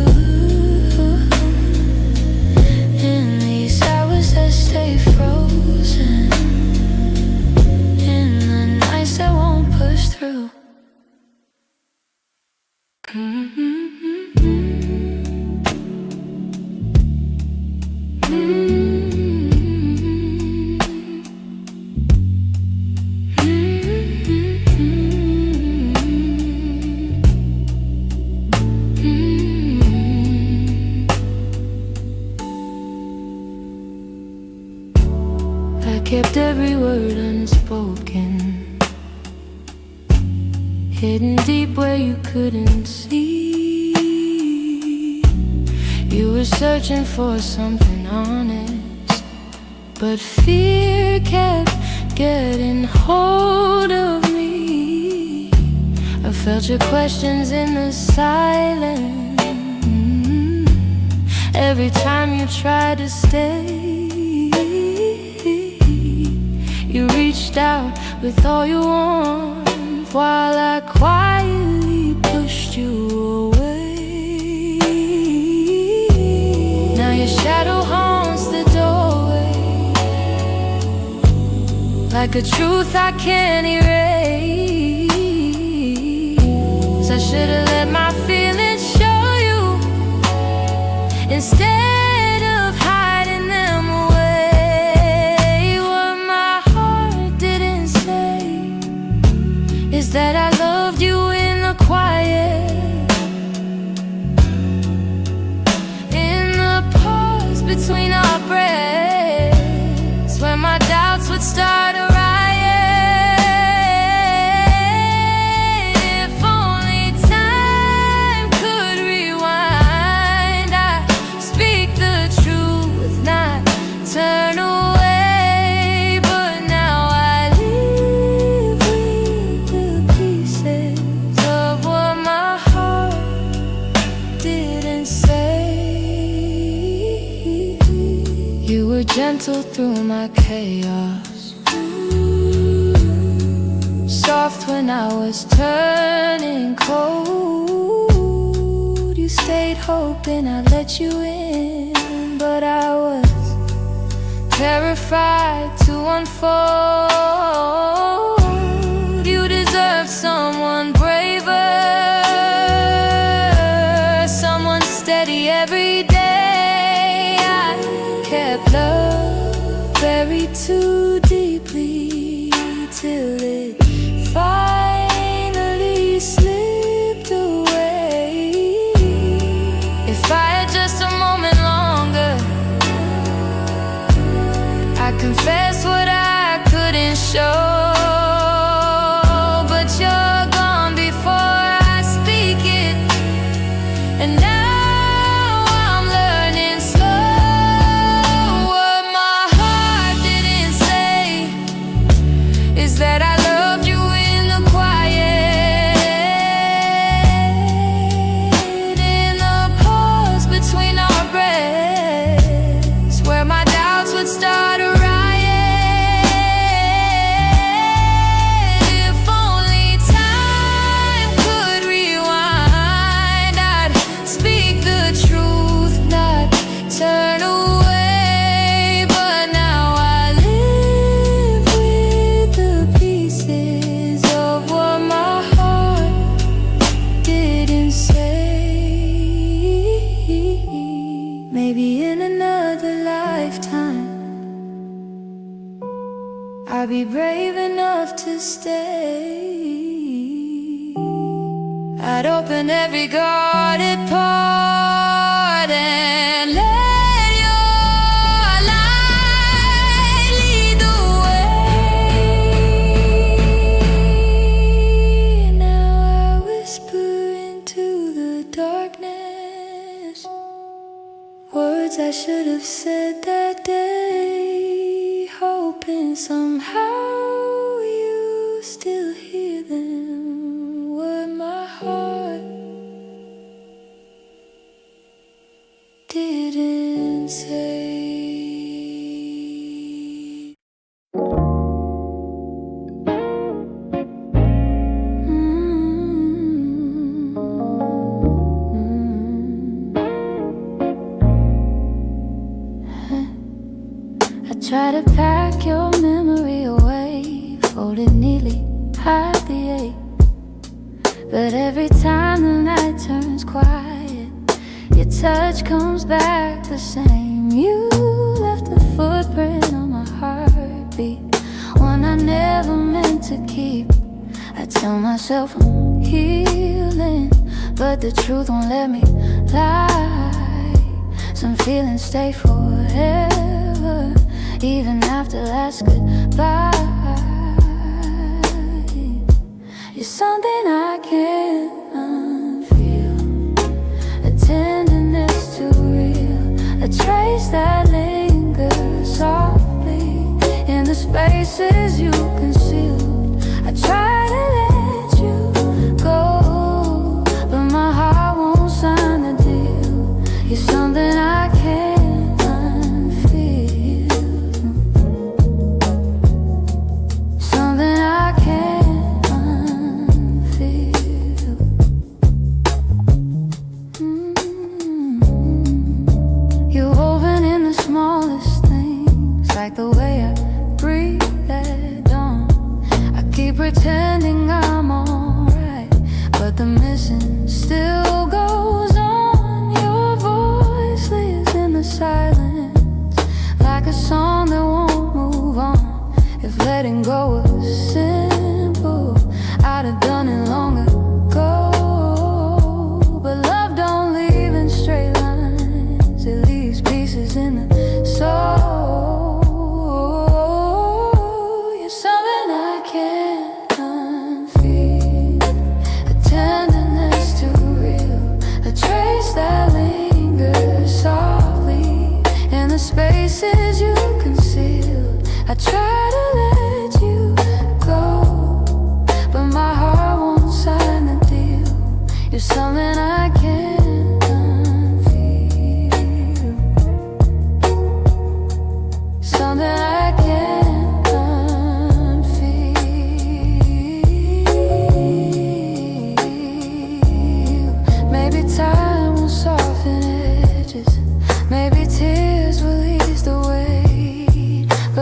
In these hours that stay frozen, in the nights that won't push through. I kept every word unspoken, hidden deep where you couldn't see. You were searching for something honest, but fear kept getting hold of me. I felt your questions in the silence every time you tried to stay. You reached out with all you want, while I quietly pushed you away. Now your shadow haunts the doorway, like a truth I can't erase. I should've let my feelings show you instead of hiding them away. What my heart didn't say is that I loved you in the quiet, in the pause between our breaths, when my doubts would start a riot. If only time were gentle through my chaos, soft when I was turning cold. You stayed hoping I'd let you in, but I was terrified to unfold. You deserve someone braver, someone steady every day. I kept love buried too deeply till it finally slipped away. If I had just a moment longer, I confess what I couldn't show. But you're gone before I speak it, and now I'm learning slow. What my heart didn't say is that I loved you in the quiet, in the pause between our breaths, where my doubts would start a riot. If only time could rewind, I'd speak the truth, not turn away. But now I live with the pieces of what my heart didn't say. Maybe in another lifetime I'll be brave enough to stay. I'd open every guarded part and let your light lead the way. Now I whisper into the darkness words I should have said that day, hoping somehow you still hear them. What my heart didn't say. I try to pack your memory away, fold it neatly, hide the ache. But every time the night turns quiet, your touch comes back the same. You left a footprint on my heartbeat, one I never meant to keep. I tell myself I'm healing, but the truth won't let me lie. Some feelings stay forever, even after last goodbye. You're something I can't unfeel, a tenderness too real, a trace that lingers softly in the spaces you concealed. I try to let you go, but my heart won't sign the deal. You're something I can't unfeel, something I can't unfeel. You're woven in the smallest things, like the way I breathe at dawn. I keep pretending I'm alright, but the missing still goes on. Your voice lives in the silence, like a song that won't move on. If letting go was simple, I'd have done it long ago. But love don't leave in straight lines, it leaves pieces in the soul. You're something I can't unfeel, a tenderness too real, a trace that lingers softly in the spaces you concealed. I try to let you go, but my heart won't sign the deal. You're something I can't unfeel.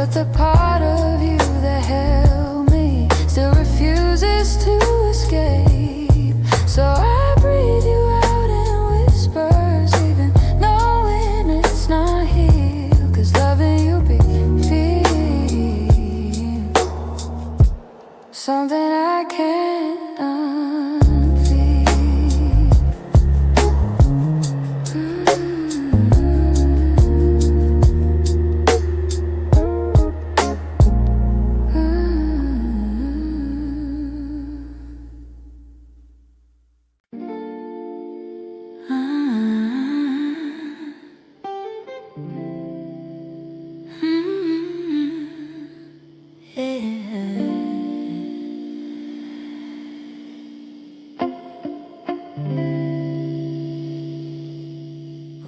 But the part of you that held me still refuses to escape. So I breathe you out in whispers, even knowing it's not here. 'Cause loving you be feel something I can't unfeel.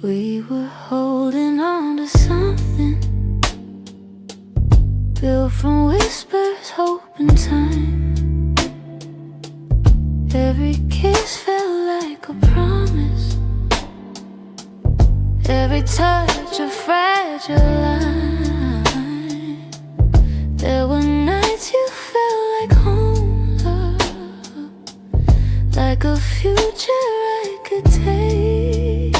We were holding on to something built from whispers, hope, and time. Every kiss felt like a promise, every touch a fragile line. There were nights you felt like home, love, like a future I could taste.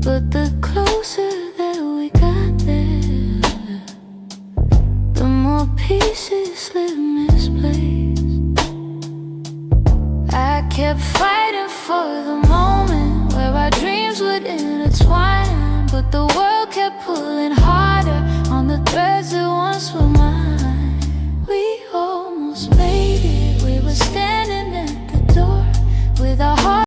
But the closer that we got there, the more pieces slip misplaced. I kept fighting for the moment where our dreams would intertwine, but the world